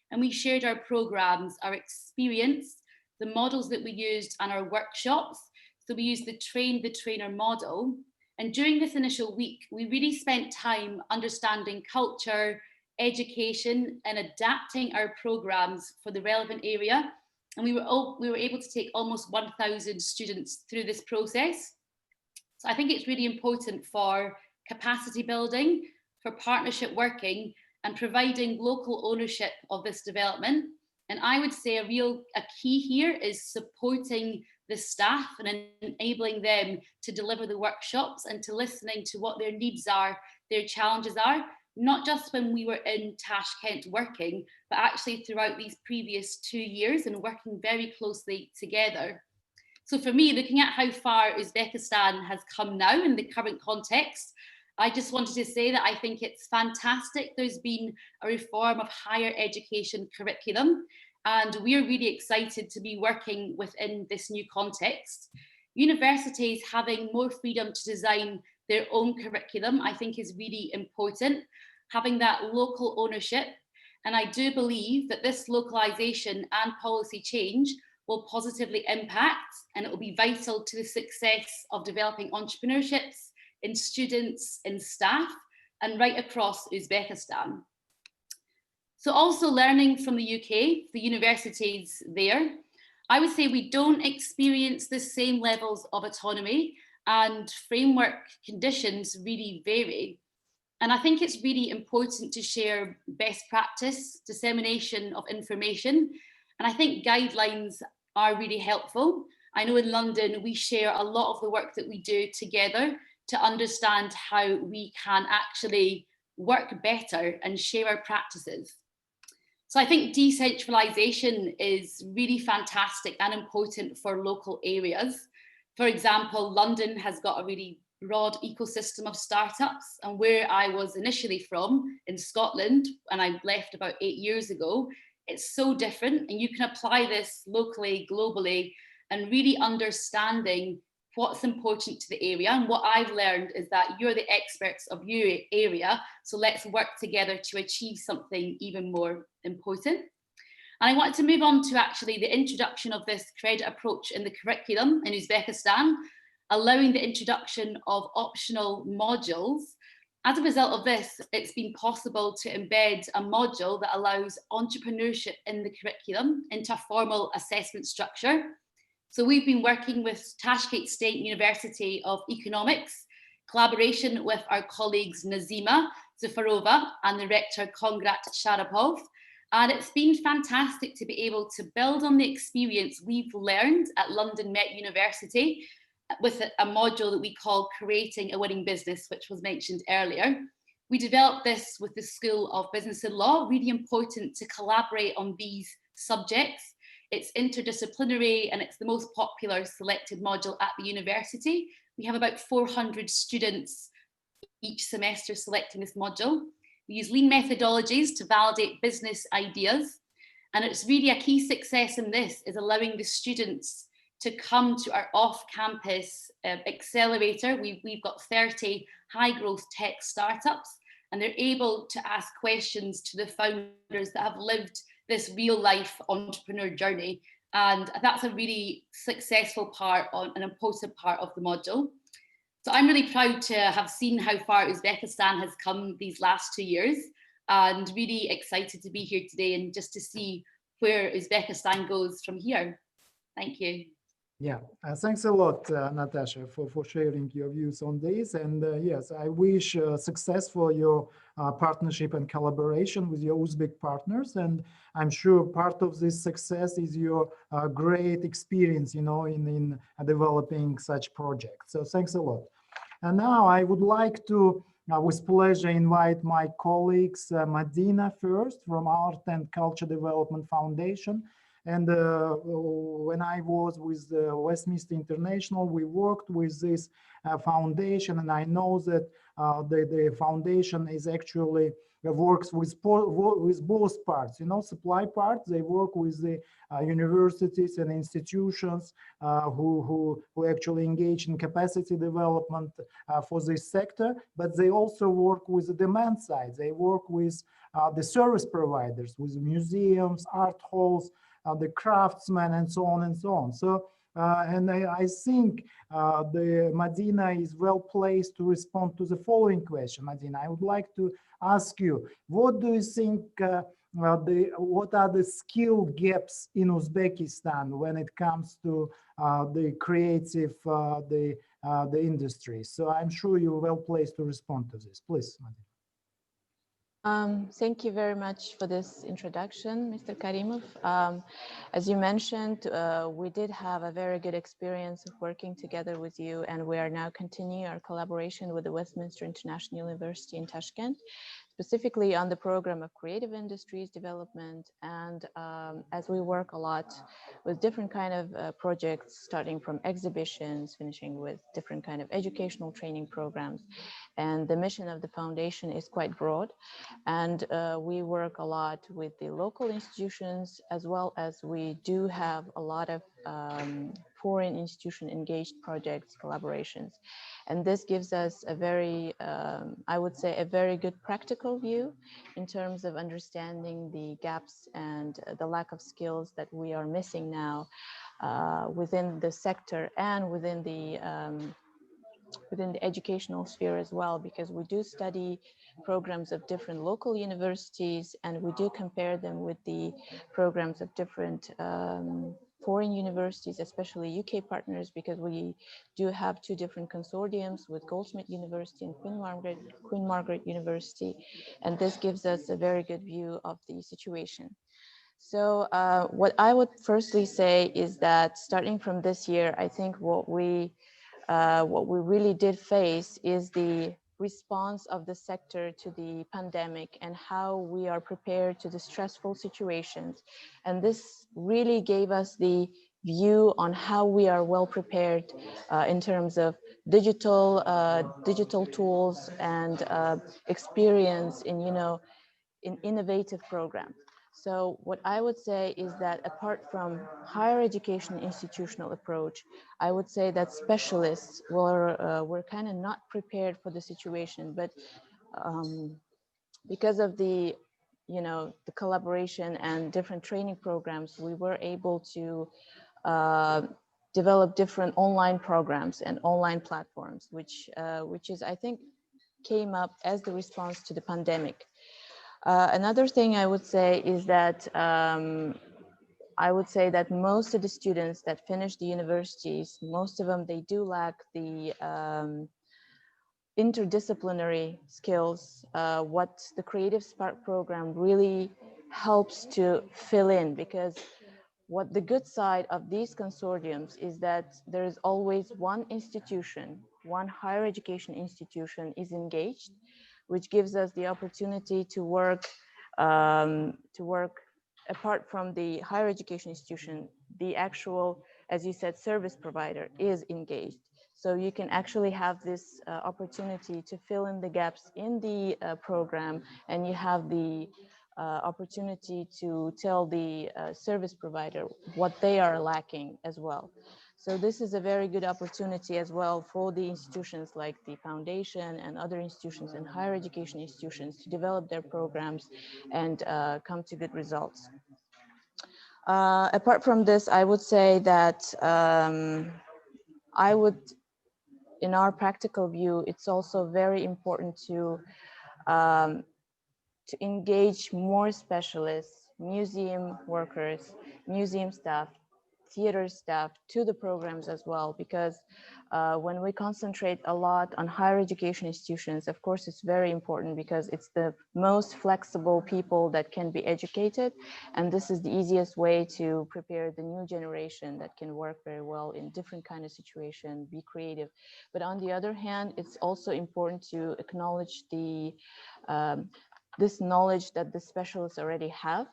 and we shared our programmes, our experience, the models that we used and our workshops. So we used the train the trainer model. And during this initial week, we really spent time understanding culture, education, and adapting our programs for the relevant area. And we were able to take almost 1,000 students through this process. So I think it's really important for capacity building, for partnership working, and providing local ownership of this development. And I would say a key here is supporting the staff and enabling them to deliver the workshops and to listening to what their needs are, their challenges are, not just when we were in Tashkent working, but actually throughout these previous 2 years and working very closely together. So for me, looking at how far Uzbekistan has come now in the current context, I just wanted to say that I think it's fantastic. There's been a reform of higher education curriculum, and we're really excited to be working within this new context. Universities having more freedom to design their own curriculum, I think, is really important, having that local ownership. And I do believe that this localization and policy change will positively impact, and it will be vital to the success of developing entrepreneurships in students, in staff, and right across Uzbekistan. So also learning from the UK, the universities there, I would say we don't experience the same levels of autonomy, and framework conditions really vary. And I think it's really important to share best practice, dissemination of information. And I think guidelines are really helpful. I know in London, we share a lot of the work that we do together to understand how we can actually work better and share our practices. So I think decentralization is really fantastic and important for local areas. For example, London has got a really broad ecosystem of startups, and where I was initially from in Scotland, and I left about 8 years ago, it's so different, and you can apply this locally, globally, and really understanding what's important to the area. And what I've learned is that you're the experts of your area, so let's work together to achieve something even more important. And I wanted to move on to actually the introduction of this credit approach in the curriculum in Uzbekistan, allowing the introduction of optional modules. As a result of this, it's been possible to embed a module that allows entrepreneurship in the curriculum into a formal assessment structure. So we've been working with Tashkent State University of Economics, collaboration with our colleagues Nazima Zafarova and the rector Kongrat Sharapov. And it's been fantastic to be able to build on the experience we've learned at London Met University with a module that we call Creating a Winning Business, which was mentioned earlier. We developed this with the School of Business and Law, really important to collaborate on these subjects. It's interdisciplinary and it's the most popular selected module at the university. We have about 400 students each semester selecting this module. We use lean methodologies to validate business ideas. And it's really a key success in this is allowing the students to come to our off-campus accelerator. We've got 30 high-growth tech startups, and they're able to ask questions to the founders that have lived this real-life entrepreneur journey. And that's a really successful part, an important part of the module. So I'm really proud to have seen how far Uzbekistan has come these last 2 years, and really excited to be here today and just to see where Uzbekistan goes from here. Thank you. Yeah, thanks a lot, Natasha, for sharing your views on this. And yes, I wish success for your partnership and collaboration with your Uzbek partners. And I'm sure part of this success is your great experience, you know, in developing such projects. So thanks a lot. And now I would like to, with pleasure, invite my colleagues, Madina first from Art and Culture Development Foundation. And when I was with Westminster International, we worked with this foundation, and I know that the foundation is actually works with both parts, you know, supply part. They work with the universities and institutions who actually engage in capacity development for this sector, but they also work with the demand side. They work with the service providers, with museums, art halls, the craftsmen, and so on and so on. So, and I think the Madina is well placed to respond to the following question. Madina, I would like to ask you, what do you think, what are the skill gaps in Uzbekistan when it comes to the creative, the industry? So I'm sure you're well placed to respond to this. Please, Madina. Thank you very much for this introduction, Mr. Karimov. As you mentioned, we did have a very good experience of working together with you, and we are now continuing our collaboration with the Westminster International University in Tashkent, specifically on the program of creative industries development. And as we work a lot with different kind of projects, starting from exhibitions, finishing with different kind of educational training programs. And the mission of the foundation is quite broad. And we work a lot with the local institutions, as well as we do have a lot of foreign institution engaged projects, collaborations. And this gives us a very, I would say, a very good practical view in terms of understanding the gaps and the lack of skills that we are missing now within the sector and within the educational sphere as well, because we do study programs of different local universities, and we do compare them with the programs of different foreign universities, especially UK partners, because we do have two different consortiums with Goldsmith University and Queen Margaret University, and this gives us a very good view of the situation. So what I would firstly say is that starting from this year, I think what we really did face is the response of the sector to the pandemic and how we are prepared to the stressful situations. And this really gave us the view on how we are well prepared in terms of digital tools and experience in, in innovative programs. So what I would say is that apart from higher education institutional approach, I would say that specialists were kind of not prepared for the situation, but because of the, the collaboration and different training programs, we were able to develop different online programs and online platforms, which is, I think, came up as the response to the pandemic. Another thing I would say is that most of the students that finish the universities, most of them, they do lack the interdisciplinary skills, what the Creative Spark program really helps to fill in, because what the good side of these consortiums is that there is always one institution, one higher education institution is engaged, which gives us the opportunity to work apart from the higher education institution, the actual, as you said, service provider is engaged. So you can actually have this opportunity to fill in the gaps in the program, and you have the opportunity to tell the service provider what they are lacking as well. So this is a very good opportunity as well for the institutions like the foundation and other institutions and higher education institutions to develop their programs and come to good results. Apart from this, I would say that in our practical view, it's also very important to engage more specialists, museum workers, museum staff, theater staff to the programs as well, because when we concentrate a lot on higher education institutions, of course, it's very important because it's the most flexible people that can be educated. And this is the easiest way to prepare the new generation that can work very well in different kind of situation, be creative. But on the other hand, it's also important to acknowledge the this knowledge that the specialists already have,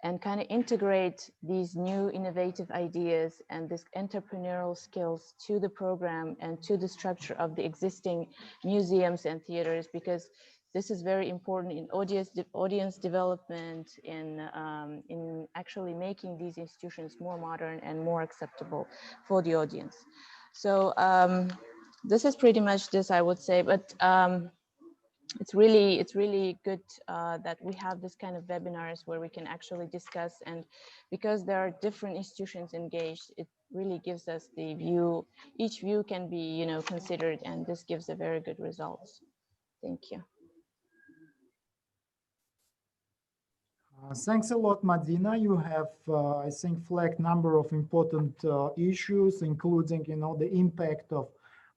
and kind of integrate these new innovative ideas and this entrepreneurial skills to the program and to the structure of the existing museums and theaters, because this is very important in audience development, in actually making these institutions more modern and more acceptable for the audience. So this is pretty much this, I would say, but it's really good that we have this kind of webinars where we can actually discuss, and because there are different institutions engaged, it really gives us the view, each view can be considered, and this gives a very good results. Thank you. Thanks a lot, Madina. You have, I think, flagged number of important issues, including, the impact of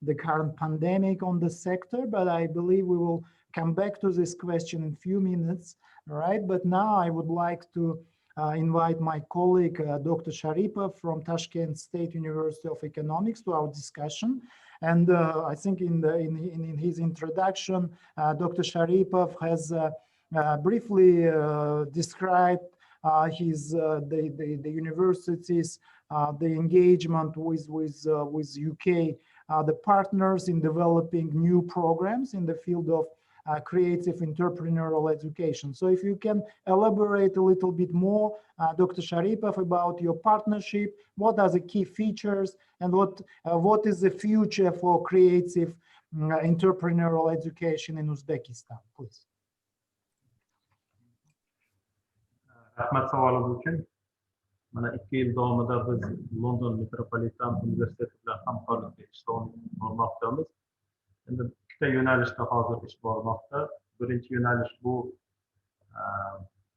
the current pandemic on the sector, but I believe we will come back to this question in a few minutes, all right? But now I would like to invite my colleague, Dr. Sharipov from Tashkent State University of Economics to our discussion. And I think in his introduction, Dr. Sharipov has briefly described the university's the engagement with UK, the partners in developing new programs in the field of creative entrepreneurial education. So if you can elaborate a little bit more, Dr. Sharipov, about your partnership, what are the key features, and what is the future for creative entrepreneurial education in Uzbekistan, please. Rahmat savolingiz uchun. Mana 2 yil davomida biz London Metropolitan Universiteti bilan hamkorlikda ish bormoqdamiz. Endi ikkita yo'nalishda hozir ish bormoqda. Birinchi yo'nalish bu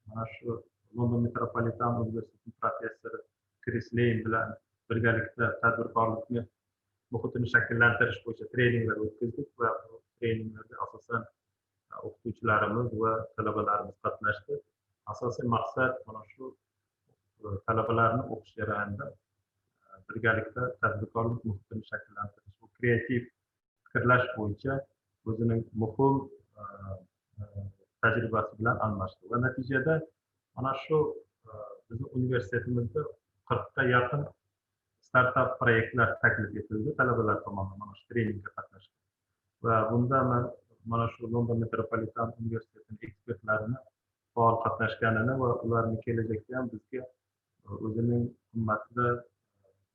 mana shu London Metropolitan Universiteti professori Chris Lane bilan birgalikda tadbirkorlikni muhitini shakllantirish bo'yicha treninglar o'tkazdik va bu treninglarda asosan o'qituvchilarimiz va talabalarimiz qatnashdi. Asosiy maqsad mana shu talabalarni o'qish jarayonida birgalikda tadbirkorlik muhitini shakllantirish, bu kreativ fikrlash bo'yicha o'zining muhim tajribasi bilan almashdi va natijada mana shu bizni universitetimizda 40 ta yaqin startup proyektlar taklif etildi talabalar tomonidan mana shu treningga qatnashib va bunda mana shu London metropolitan universitetining ekspertlarini faol qatnashganini va ularni kelajakda ham bizga o'zining qimmatli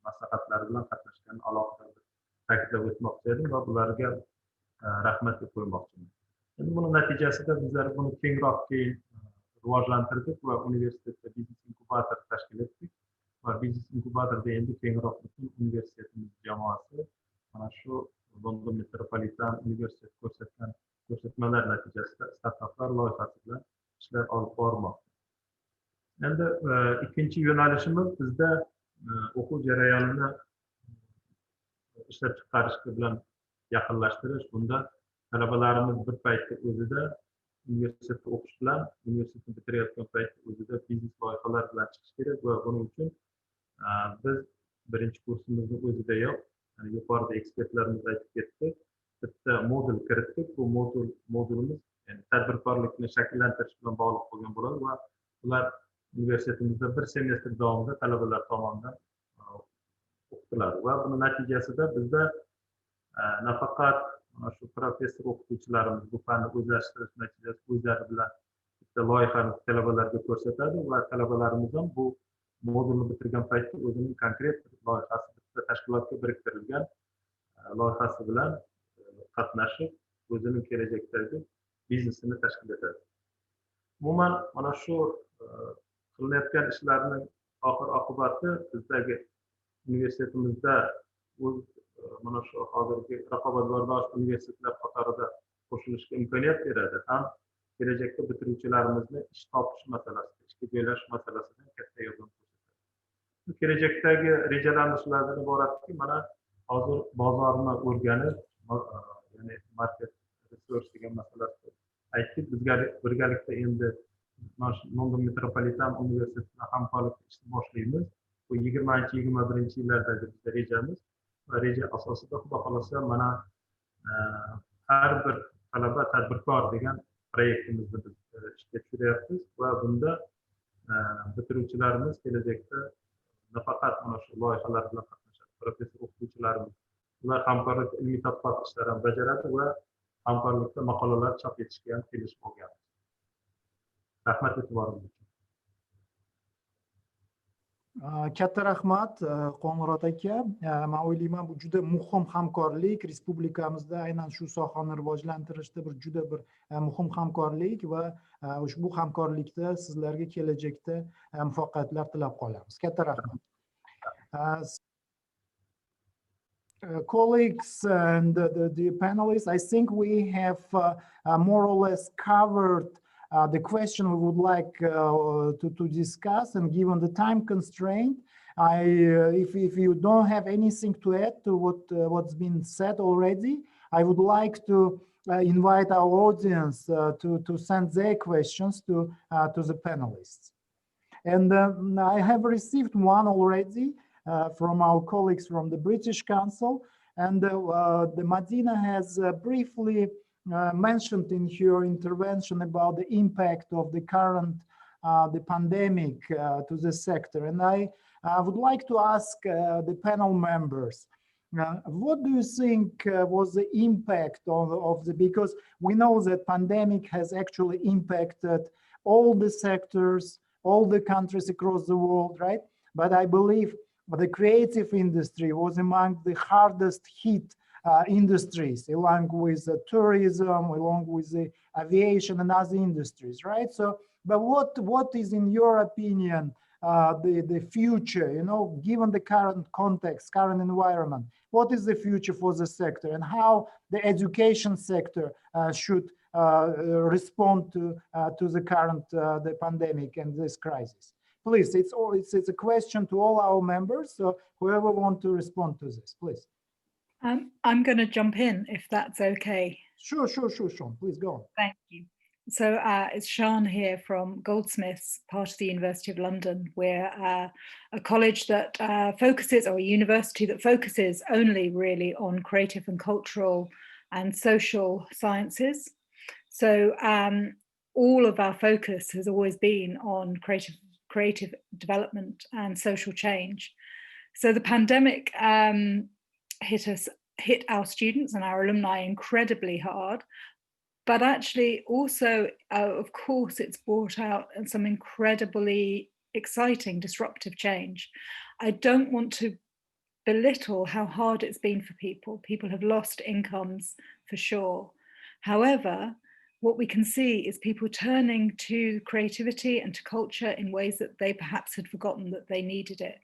maslahatlari bilan qatnashganini alohida ta'kidlab o'tmoqchi edim va ularga rahmat deb qo'ymoqchiman. Endi buni natijasida bizlar buni kengroq keyin rivojlantirdik va universitetda biznes inkubator tashkil etdik va biznes inkubatorda endi kengroq butun universitetimiz jamoasi mana shu London metropolitan universitet ko'rsatgan ko'rsatmalar natijasida startaplar loyihasi bilan ishlar olib bormoqda. Endi ikkinchi yo'nalishimiz bizda o'quv jarayonini ishlab chiqarish bilan yaqinlashtirish. Bunda talabalarimiz bir paytda o'zida universitetda o'qish bilan universitetni bitirayotgan paytda o'zida biznes loyihalar bilan chiqish kerak va buning uchun biz birinchi kursimizni o'zidayoq yuqorida ekspertlarimiz aytib ketdi, bitta modul kiritdik. Bu modulimiz ya'ni tadbirkorlikni shakllantirish bilan bog'liq bo'lgan bo'ladi va ular universitetimizda bir semestr davomida talabalar tomonidan o'qitiladi va buni natijasida bizda nafaqat shu professor o'qituvchilarimiz bu fanni o'zlashtirish natijasida o'zlari bilan bitta loyihani talabalarga ko'rsatadi va talabalarimiz ham bu modulni bitirgan paytda o'zining konkret loyihasi bitta tashkilotga biriktirilgan loyihasi bilan qatnashib o'zining kelajakdagi biznesini tashkil etadi. Umuman mana shu qilinayotgan ishlarning oxir oqibati bizdagi universitetimizda o'z mana shu hozirgi raqobatbardosh universitetlar qatorida qo'shilishga imkoniyat beradi. Ham kelajakda bitiruvchilarimizni ish topish masalasida, ishga joylashish masalasida katta yordam ko'rsatadi. Kelajakdagi rejalarimiz shulardan iboratki, mana hozir bozorni o'rganib, ya'ni market research degan masalasida aytdik. Bizga birgalikda endi London metropolitan universitetida hamkorlikda ishni boshlaymiz. Bu 20-21 yillardagi bizning rejamiz va reja asosida xudo xolasa mana har bir talaba tadbirkor degan proyektimizni biz ishga tushiryapmiz va bunda bitiruvchilarimiz kelajakda nafaqat mana shu loyihalar bilan qatnashadi, professor o'qituvchilarimiz ular hamkorlikda ilmiy tadqiqot ishlarini bajaradi va hamkorlikda maqolalar chop etishga ham kelishib olganmiz. Rahmat e'tiboringiz uchun. Katta rahmat Qo'ng'irot aka. Men o'ylayman bu juda muhim hamkorlik respublikamizda aynan shu sohani rivojlantirishda juda bir muhim hamkorlik va ushbu hamkorlikda sizlarga kelajakda muvaffaqiyatlar tilab qolamiz. Katta rahmat. Colleagues and the panelists, I think we have more or less covered the question we would like to discuss, and given the time constraint, if you don't have anything to add to what's been said already, I would like to invite our audience to send their questions to the panelists. And I have received one already from our colleagues from the British Council, and the Madina has briefly mentioned in her intervention about the impact of the current the pandemic to the sector. And I would like to ask the panel members, what do you think was the impact of the, because we know that pandemic has actually impacted all the sectors, all the countries across the world, right? But I believe the creative industry was among the hardest hit industries, along with tourism, along with the aviation and other industries, right? So, but what is, in your opinion, the future, you know, given the current context, current environment, what is the future for the sector, and how the education sector should respond to the current the pandemic and this crisis? Please, it's a question to all our members, so whoever want to respond to this, please. I'm going to jump in if that's okay. Sure, Sean, please go on. Thank you. So it's Sean here from Goldsmiths, part of the University of London. We're a college that focuses, or a university that focuses only really on creative and cultural and social sciences. So all of our focus has always been on creative development and social change. So the pandemic hit our students and our alumni incredibly hard, but actually also, of course, it's brought out some incredibly exciting disruptive change. I don't want to belittle how hard it's been for people. People have lost incomes for sure. However, what we can see is people turning to creativity and to culture in ways that they perhaps had forgotten that they needed it.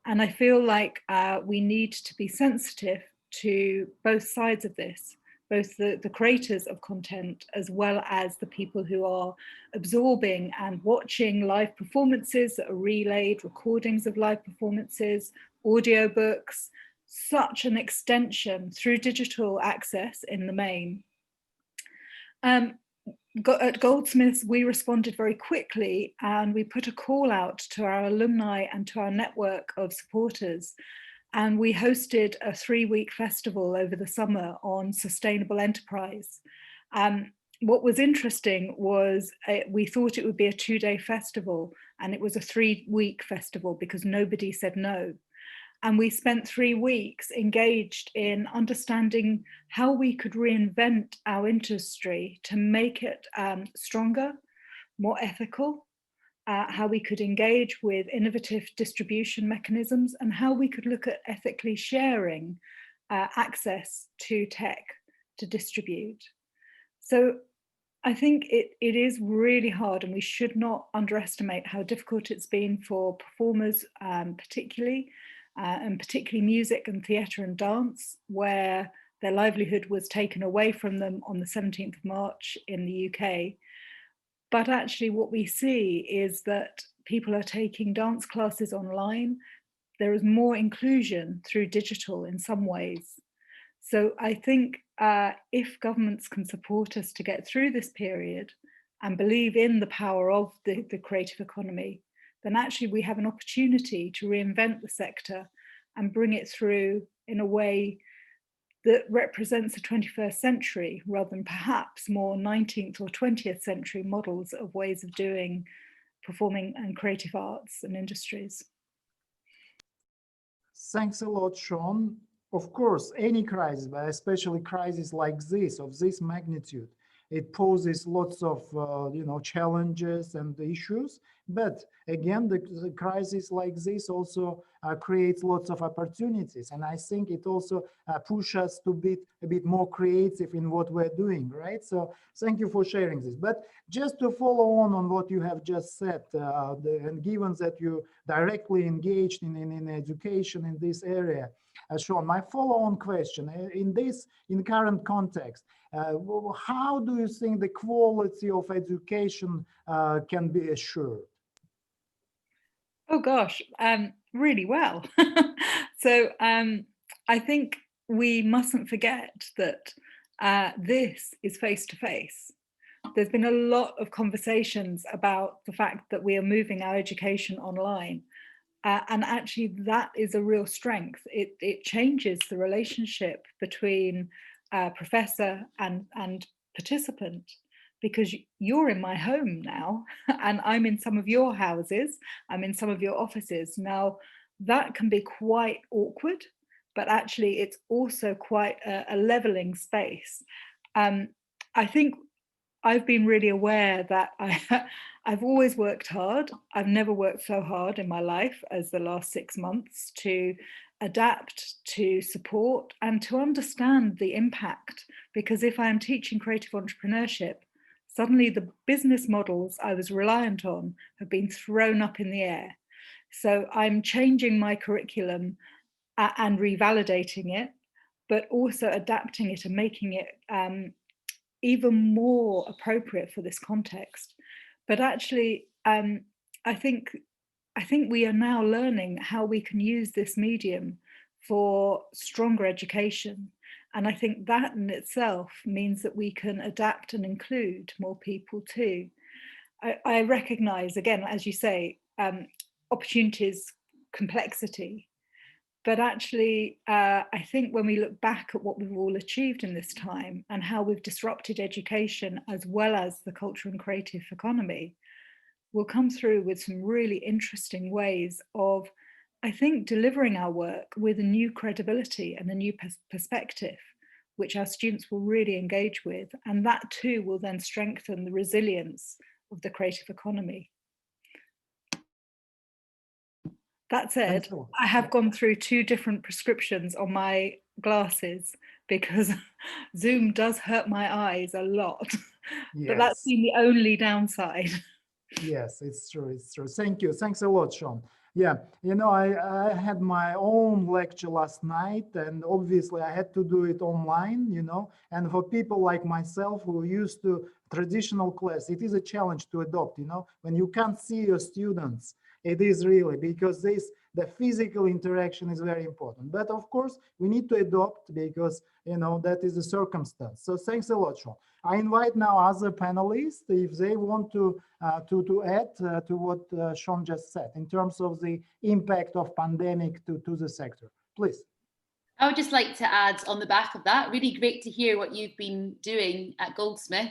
And I feel like we need to be sensitive to both sides of this, both the creators of content as well as the people who are absorbing and watching live performances that are relayed, recordings of live performances, audiobooks, such an extension through digital access in the main. At Goldsmiths, we responded very quickly and we put a call out to our alumni and to our network of supporters. And we hosted a 3-week festival over the summer on sustainable enterprise. What was interesting was we thought it would be a 2-day festival, and it was a 3-week festival because nobody said no. And we spent 3 weeks engaged in understanding how we could reinvent our industry to make it stronger, more ethical, how we could engage with innovative distribution mechanisms, and how we could look at ethically sharing access to tech to distribute. So I think it is really hard, and we should not underestimate how difficult it's been for performers, particularly music and theatre and dance, where their livelihood was taken away from them on the 17th of March in the UK. But actually what we see is that people are taking dance classes online. There is more inclusion through digital in some ways. So I think if governments can support us to get through this period and believe in the power of the creative economy, then actually we have an opportunity to reinvent the sector and bring it through in a way that represents the 21st century rather than perhaps more 19th or 20th century models of ways of doing performing and creative arts and industries. Thanks a lot, Sean. Of course, any crisis, but especially crisis like this, of this magnitude, it poses lots of challenges and issues. But again, the crisis like this also creates lots of opportunities, and I think it also pushes us to be a bit more creative in what we're doing, right? So thank you for sharing this. But just to follow on what you have just said, and given that you directly engaged in education in this area, Sean, my follow-on question in current context, how do you think the quality of education can be assured? Oh gosh, really well. So I think we mustn't forget that this is face-to-face. There's been a lot of conversations about the fact that we are moving our education online. And actually that is a real strength. It changes the relationship between professor and participant, because you're in my home now and I'm in some of your houses, I'm in some of your offices. Now that can be quite awkward, but actually it's also quite a leveling space. I think I've been really aware that I've always worked hard. I've never worked so hard in my life as the last 6 months to adapt, to support, and to understand the impact. Because if I'm teaching creative entrepreneurship, suddenly the business models I was reliant on have been thrown up in the air. So I'm changing my curriculum and revalidating it, but also adapting it and making it even more appropriate for this context. But actually, I think we are now learning how we can use this medium for stronger education. And I think that in itself means that we can adapt and include more people too. I recognize, again, as you say, opportunities, complexity, But actually, I think when we look back at what we've all achieved in this time and how we've disrupted education as well as the cultural and creative economy, we'll come through with some really interesting ways of, I think, delivering our work with a new credibility and a new perspective, which our students will really engage with. And that too will then strengthen the resilience of the creative economy. That said, I have gone through 2 different prescriptions on my glasses because Zoom does hurt my eyes a lot, but that's been the only downside. Yes, it's true. It's true. Thank you. Thanks a lot, Sean. Yeah, you know, I had my own lecture last night, and obviously I had to do it online, you know, and for people like myself who are used to traditional class, it is a challenge to adopt, you know, when you can't see your students. It is really, because the physical interaction is very important. But of course, we need to adopt because, you know, that is the circumstance. So thanks a lot, Sean. I invite now other panelists if they want to add to what Sean just said in terms of the impact of pandemic to the sector. Please. I would just like to add on the back of that, really great to hear what you've been doing at Goldsmith.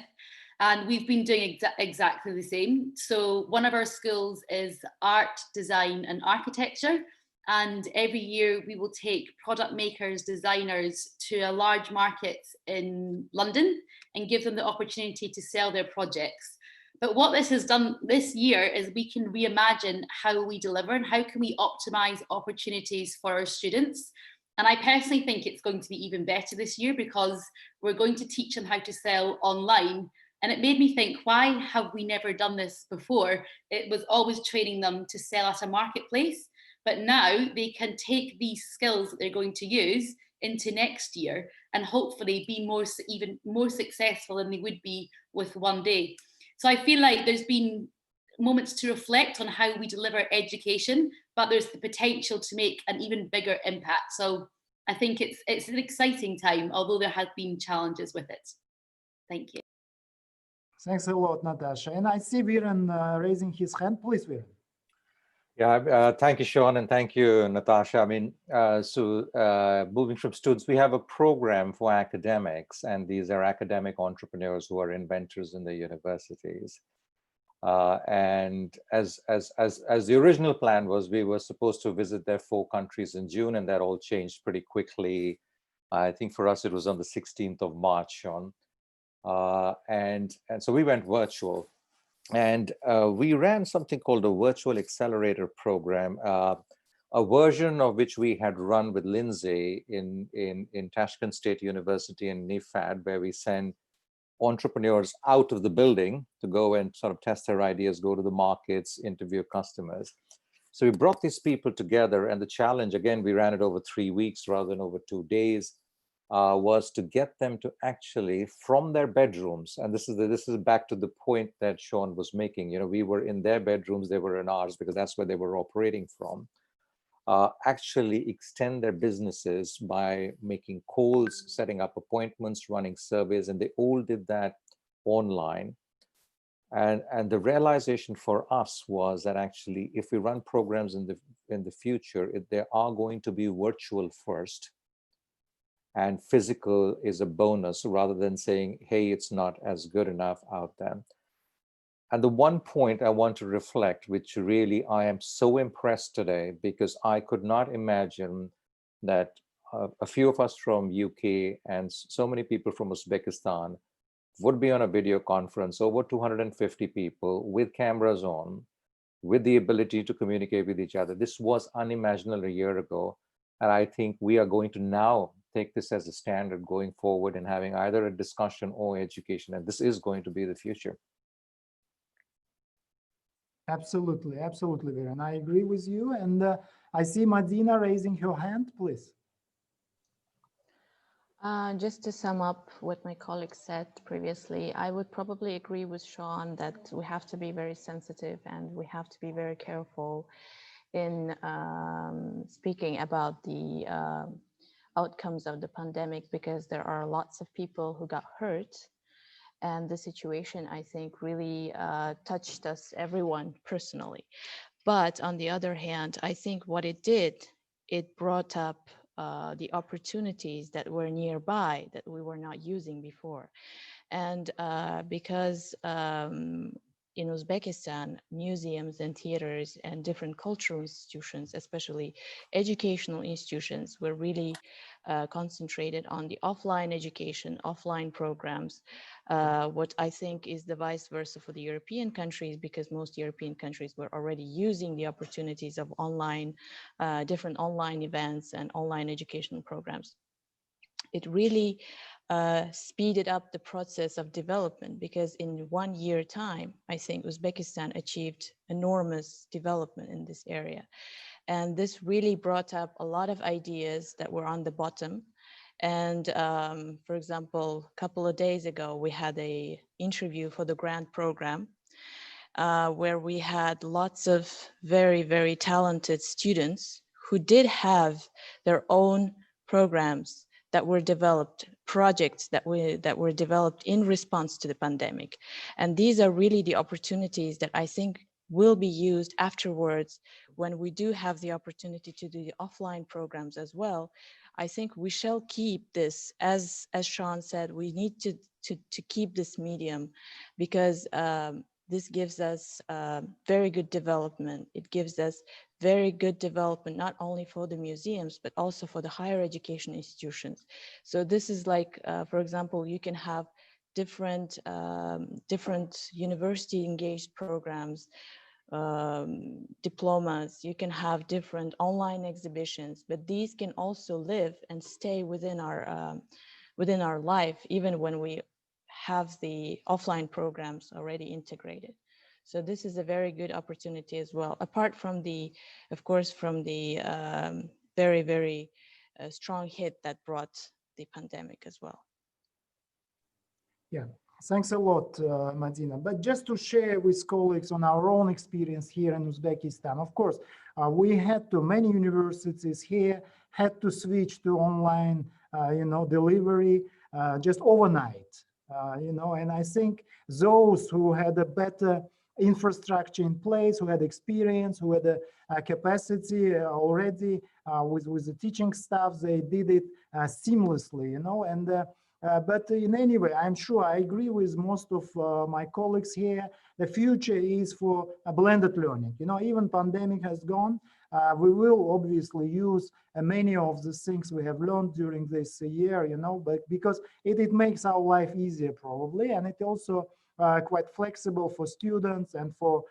And we've been doing exactly the same. So one of our schools is art, design and architecture. And every year we will take product makers, designers to a large market in London and give them the opportunity to sell their projects. But what this has done this year is we can reimagine how we deliver and how can we optimize opportunities for our students. And I personally think it's going to be even better this year because we're going to teach them how to sell online. And it made me think, why have we never done this before? It was always training them to sell at a marketplace, but now they can take these skills that they're going to use into next year and hopefully be even more successful than they would be with one day. So I feel like there's been moments to reflect on how we deliver education, but there's the potential to make an even bigger impact. So I think it's an exciting time, although there have been challenges with it. Thank you. Thanks a lot, Natasha. And I see Viren raising his hand. Please, Viren. Yeah, thank you, Sean, and thank you, Natasha. I mean, moving from students, we have a program for academics, and these are academic entrepreneurs who are inventors in the universities. And as the original plan was, we were supposed to visit their 4 countries in June, and that all changed pretty quickly. I think for us, it was on the 16th of March, Sean. And so we went virtual, and we ran something called a virtual accelerator program, a version of which we had run with Lindsay in Tashkent State University in NIFAD, where we send entrepreneurs out of the building to go and sort of test their ideas, go to the markets, interview customers. So we brought these people together, and the challenge, again, we ran it over 3 weeks rather than over 2 days. Was to get them to actually, from their bedrooms, and this is back to the point that Sean was making. You know, we were in their bedrooms, they were in ours, because that's where they were operating from. Actually extend their businesses by making calls, setting up appointments, running surveys, and they all did that online. And the realization for us was that actually, if we run programs in the future, they are going to be virtual first. And physical is a bonus rather than saying, hey, it's not as good enough out there. And the one point I want to reflect, which really I am so impressed today, because I could not imagine that a few of us from UK and so many people from Uzbekistan would be on a video conference, over 250 people with cameras on, with the ability to communicate with each other. This was unimaginable a year ago. And I think we are going to now take this as a standard going forward and having either a discussion or education. And this is going to be the future. Absolutely, absolutely, Viren. I agree with you. And I see Madina raising her hand, please. Just to sum up what my colleague said previously, I would probably agree with Sean that we have to be very sensitive and we have to be very careful in speaking about the outcomes of the pandemic, because there are lots of people who got hurt, and the situation, I think, really touched us, everyone personally. But on the other hand, I think what it did it brought up the opportunities that were nearby that we were not using before. And because in Uzbekistan, museums and theaters and different cultural institutions, especially educational institutions, were really concentrated on the offline education, offline programs, what I think is the vice versa for the European countries, because most European countries were already using the opportunities of online, different online events and online educational programs. It really speeded up the process of development, because in 1 year time, I think Uzbekistan achieved enormous development in this area. And this really brought up a lot of ideas that were on the bottom. And for example, a couple of days ago, we had an interview for the grant program where we had lots of very, very talented students who did have their own programs that were developed, projects that were developed in response to the pandemic. And these are really the opportunities that I think will be used afterwards when we do have the opportunity to do the offline programs as well. I think we shall keep this, as Sean said, we need to keep this medium, because this gives us very good development. It gives us very good development, not only for the museums, but also for the higher education institutions. So this is like, for example, you can have different university engaged programs, diplomas, you can have different online exhibitions, but these can also live and stay within our life, even when we have the offline programs already integrated. So this is a very good opportunity as well, apart from the, of course, from the very, very strong hit that brought the pandemic as well. Yeah, thanks a lot, Madina. But just to share with colleagues on our own experience here in Uzbekistan, of course, many universities here had to switch to online, delivery just overnight, and I think those who had a better infrastructure in place, who had experience, who had a capacity already with the teaching staff, they did it seamlessly, but in any way, I'm sure I agree with most of my colleagues here. The future is for a blended learning. Even pandemic has gone, we will obviously use many of the things we have learned during this year, but because it makes our life easier probably, and it also quite flexible for students and for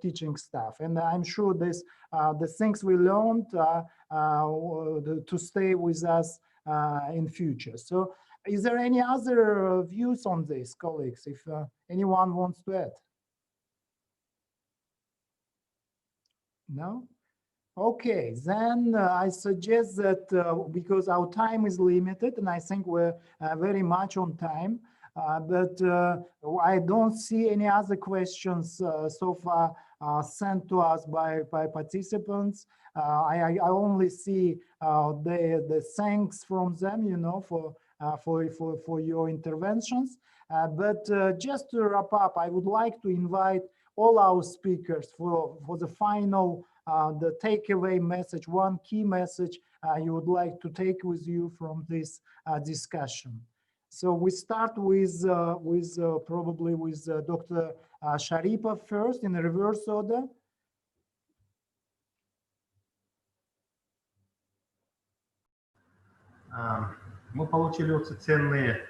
teaching staff. And I'm sure the things we learned to stay with us in future. So is there any other views on this, colleagues, if anyone wants to add? No? Okay, then I suggest that because our time is limited, and I think we're very much on time, but I don't see any other questions so far sent to us by participants. I only see the thanks from them, for your interventions. But just to wrap up, I would like to invite all our speakers for the final, the takeaway message, one key message you would like to take with you from this discussion. So we start with probably with Dr. Sharipov first in reverse order. Мы получили очень ценные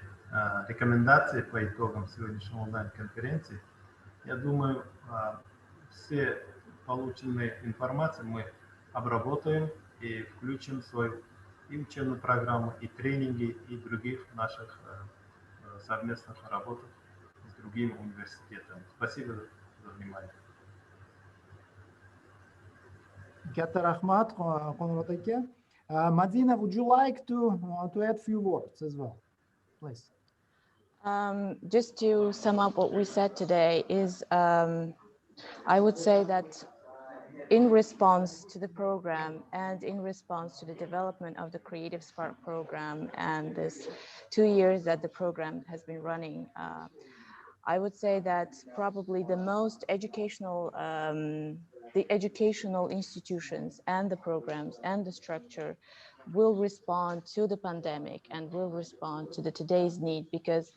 рекомендации по итогам сегодняшней онлайн-конференции. Я думаю, все полученные информации мы обработаем и включим в свою и учебную программу, и тренинги, и других наших совместных работах с другими университетами. Спасибо за внимание. Katta rahmat, Qonrat aka. Madina, would you like to add a few words as well, please? Just to sum up what we said today is, I would say that in response to the program and in response to the development of the Creative Spark program and this 2 years that the program has been running, I would say that probably the most educational the educational institutions and the programs and the structure will respond to the pandemic and will respond to today's need, because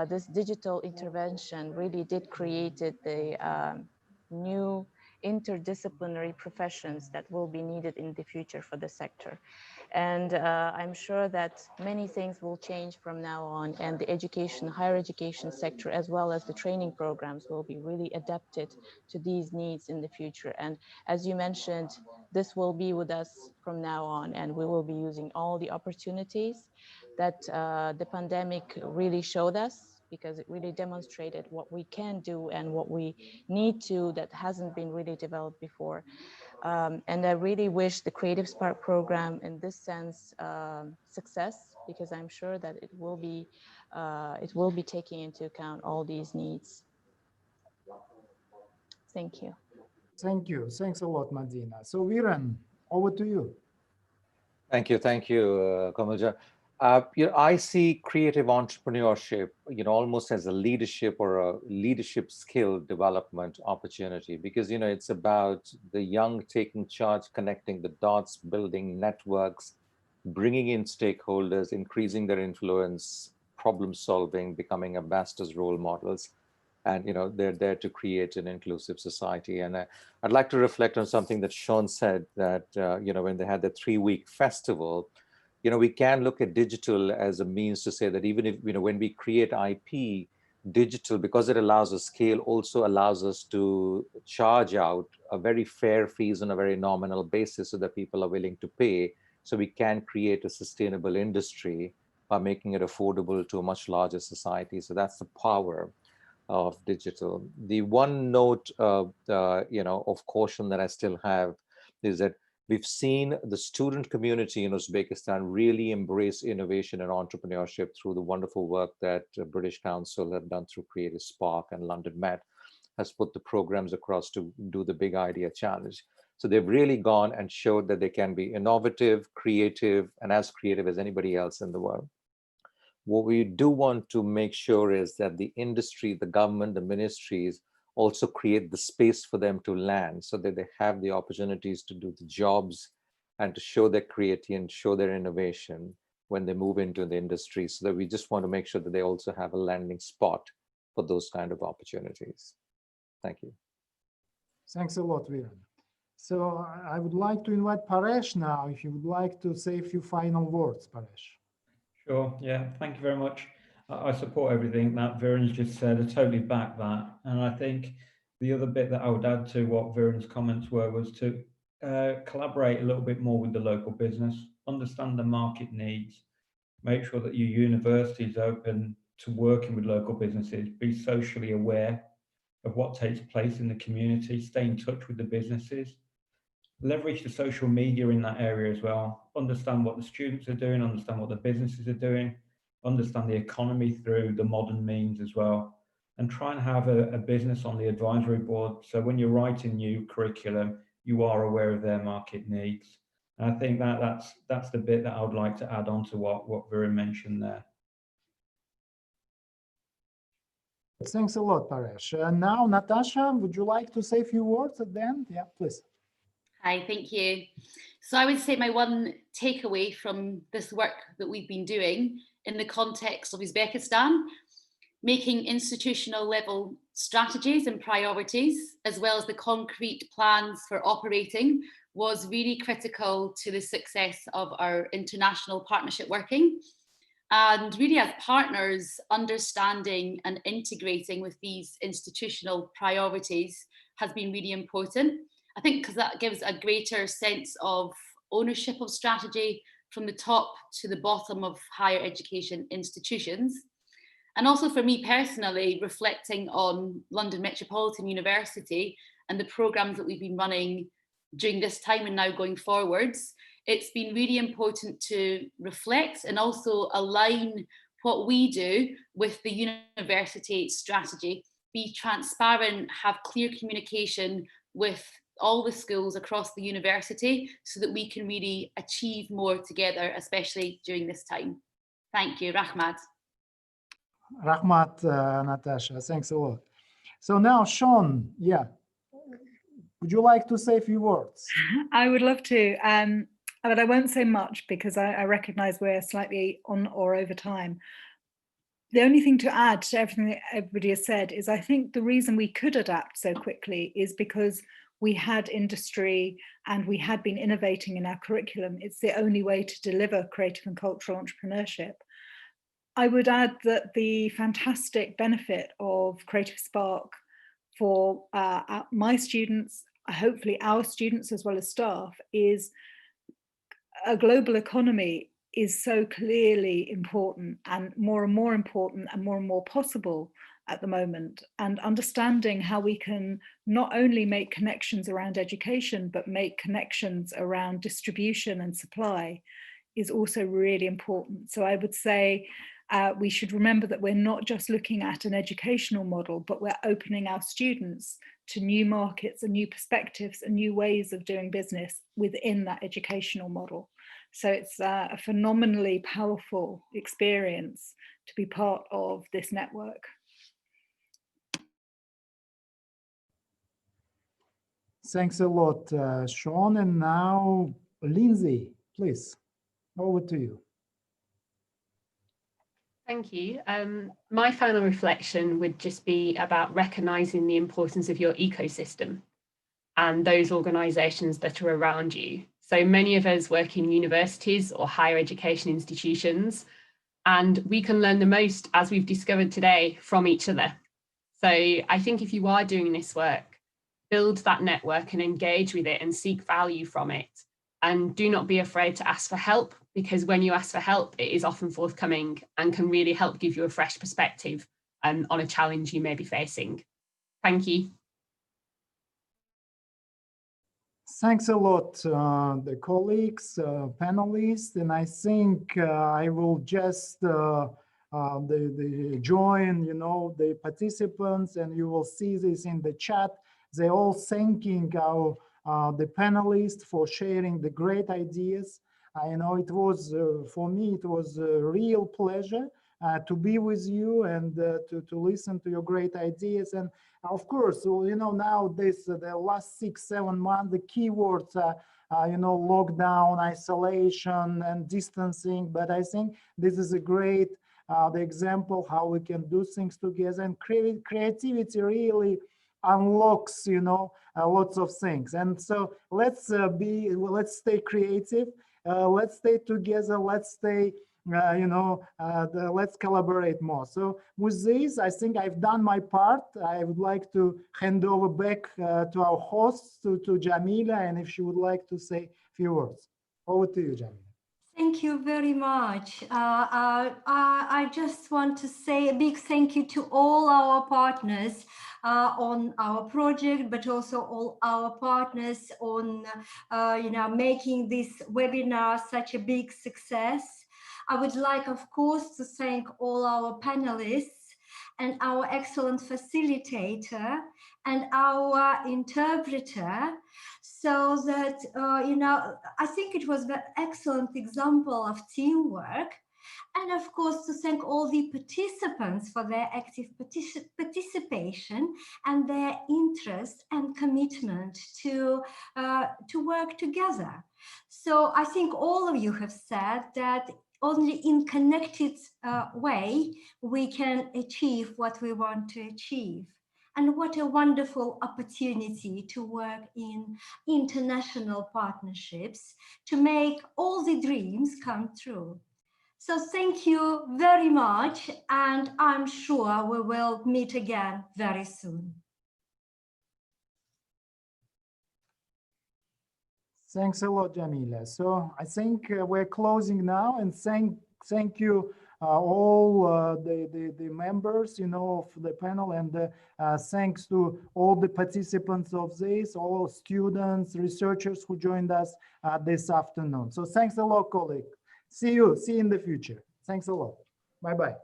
this digital intervention really did create the new interdisciplinary professions that will be needed in the future for the sector. And I'm sure that many things will change from now on, and the higher education sector, as well as the training programs, will be really adapted to these needs in the future. And as you mentioned, this will be with us from now on, and we will be using all the opportunities that the pandemic really showed us, because it really demonstrated what we can do and what we need to that hasn't been really developed before. And I really wish the Creative Spark program in this sense success, because I'm sure that it will be taking into account all these needs. Thank you. Thank you. Thanks a lot, Madina. So Viren, over to you. Thank you, Kamaljan. I see creative entrepreneurship, almost as a leadership or a leadership skill development opportunity, because, it's about the young taking charge, connecting the dots, building networks, bringing in stakeholders, increasing their influence, problem solving, becoming ambassadors, role models. And, they're there to create an inclusive society. And I'd like to reflect on something that Sean said, that, when they had the 3-week festival, we can look at digital as a means to say that even if, when we create IP, digital, because it allows us scale, also allows us to charge out a very fair fees on a very nominal basis so that people are willing to pay. So we can create a sustainable industry by making it affordable to a much larger society. So that's the power of digital. The one note, of caution that I still have is that we've seen the student community in Uzbekistan really embrace innovation and entrepreneurship through the wonderful work that British Council have done through Creative Spark, and London Met has put the programs across to do the Big Idea Challenge. So they've really gone and showed that they can be innovative, creative, and as creative as anybody else in the world. What we do want to make sure is that the industry, the government, the ministries also create the space for them to land so that they have the opportunities to do the jobs and to show their creativity and show their innovation when they move into the industry. So that we just want to make sure that they also have a landing spot for those kind of opportunities. Thank you. Thanks a lot, Viren. So I would like to invite Paresh now, if you would like to say a few final words, Paresh. Sure, yeah, thank you very much. I support everything that Viren's just said. I totally back that. And I think the other bit that I would add to what Viren's comments were was to collaborate a little bit more with the local business, understand the market needs, make sure that your university is open to working with local businesses, be socially aware of what takes place in the community, stay in touch with the businesses, leverage the social media in that area as well, understand what the students are doing, understand what the businesses are doing, understand the economy through the modern means as well, and try and have a business on the advisory board. So when you're writing new curriculum, you are aware of their market needs. And I think that's the bit that I would like to add on to what Viren mentioned there. Thanks a lot, Paresh. And now, Natasha, would you like to say a few words at the end? Yeah, please. Hi, thank you. So I would say my one takeaway from this work that we've been doing in the context of Uzbekistan, making institutional level strategies and priorities, as well as the concrete plans for operating, was really critical to the success of our international partnership working. And really as partners, understanding and integrating with these institutional priorities has been really important. I think because that gives a greater sense of ownership of strategy from the top to the bottom of higher education institutions. And also for me personally, reflecting on London Metropolitan University and the programs that we've been running during this time and now going forwards, it's been really important to reflect and also align what we do with the university strategy, be transparent, have clear communication with all the schools across the university so that we can really achieve more together, especially during this time. Thank you, Rahmat. Rahmat, Natasha, thanks a lot. So now, Sean, yeah, would you like to say a few words? I would love to, but I won't say much because I recognize we're slightly on or over time. The only thing to add to everything that everybody has said is I think the reason we could adapt so quickly is because we had industry and we had been innovating in our curriculum. It's the only way to deliver creative and cultural entrepreneurship. I would add that the fantastic benefit of Creative Spark for my students, hopefully our students as well as staff, is a global economy is so clearly important and more important and more possible at the moment, and understanding how we can not only make connections around education but make connections around distribution and supply is also really important. So I would say we should remember that we're not just looking at an educational model, but we're opening our students to new markets and new perspectives and new ways of doing business within that educational model. So it's a phenomenally powerful experience to be part of this network. Thanks a lot, Sean. And now, Lindsay, please, over to you. Thank you. My final reflection would just be about recognising the importance of your ecosystem and those organisations that are around you. So many of us work in universities or higher education institutions, and we can learn the most, as we've discovered today, from each other. So I think if you are doing this work, build that network and engage with it and seek value from it. And do not be afraid to ask for help, because when you ask for help, it is often forthcoming and can really help give you a fresh perspective on a challenge you may be facing. Thank you. Thanks a lot, the colleagues, panelists, and I think I will just join, the participants, and you will see this in the chat. They're all thanking the panelists for sharing the great ideas. I know it was, for me, it was a real pleasure to be with you and to listen to your great ideas. And of course, now the last 6-7 months, the keywords are, lockdown, isolation, and distancing. But I think this is a great the example how we can do things together, and creativity really unlocks, lots of things. And so let's stay creative, let's stay together, let's stay, let's collaborate more. So with this, I think I've done my part. I would like to hand over back to our hosts, to Jamila, and if she would like to say a few words. Over to you, Jamila. Thank you very much. I just want to say a big thank you to all our partners on our project, but also all our partners on making this webinar such a big success. I would like, of course, to thank all our panelists and our excellent facilitator and our interpreter, so that, I think it was an excellent example of teamwork. And of course, to thank all the participants for their active participation and their interest and commitment to work together. So I think all of you have said that only in connected way we can achieve what we want to achieve. And what a wonderful opportunity to work in international partnerships to make all the dreams come true. So thank you very much, and I'm sure we will meet again very soon. Thanks a lot, Jamila. So I think we're closing now, and thank you all the members, of the panel, and thanks to all the participants of this, all students, researchers who joined us this afternoon. So thanks a lot, colleague. See you in the future. Thanks a lot. Bye-bye.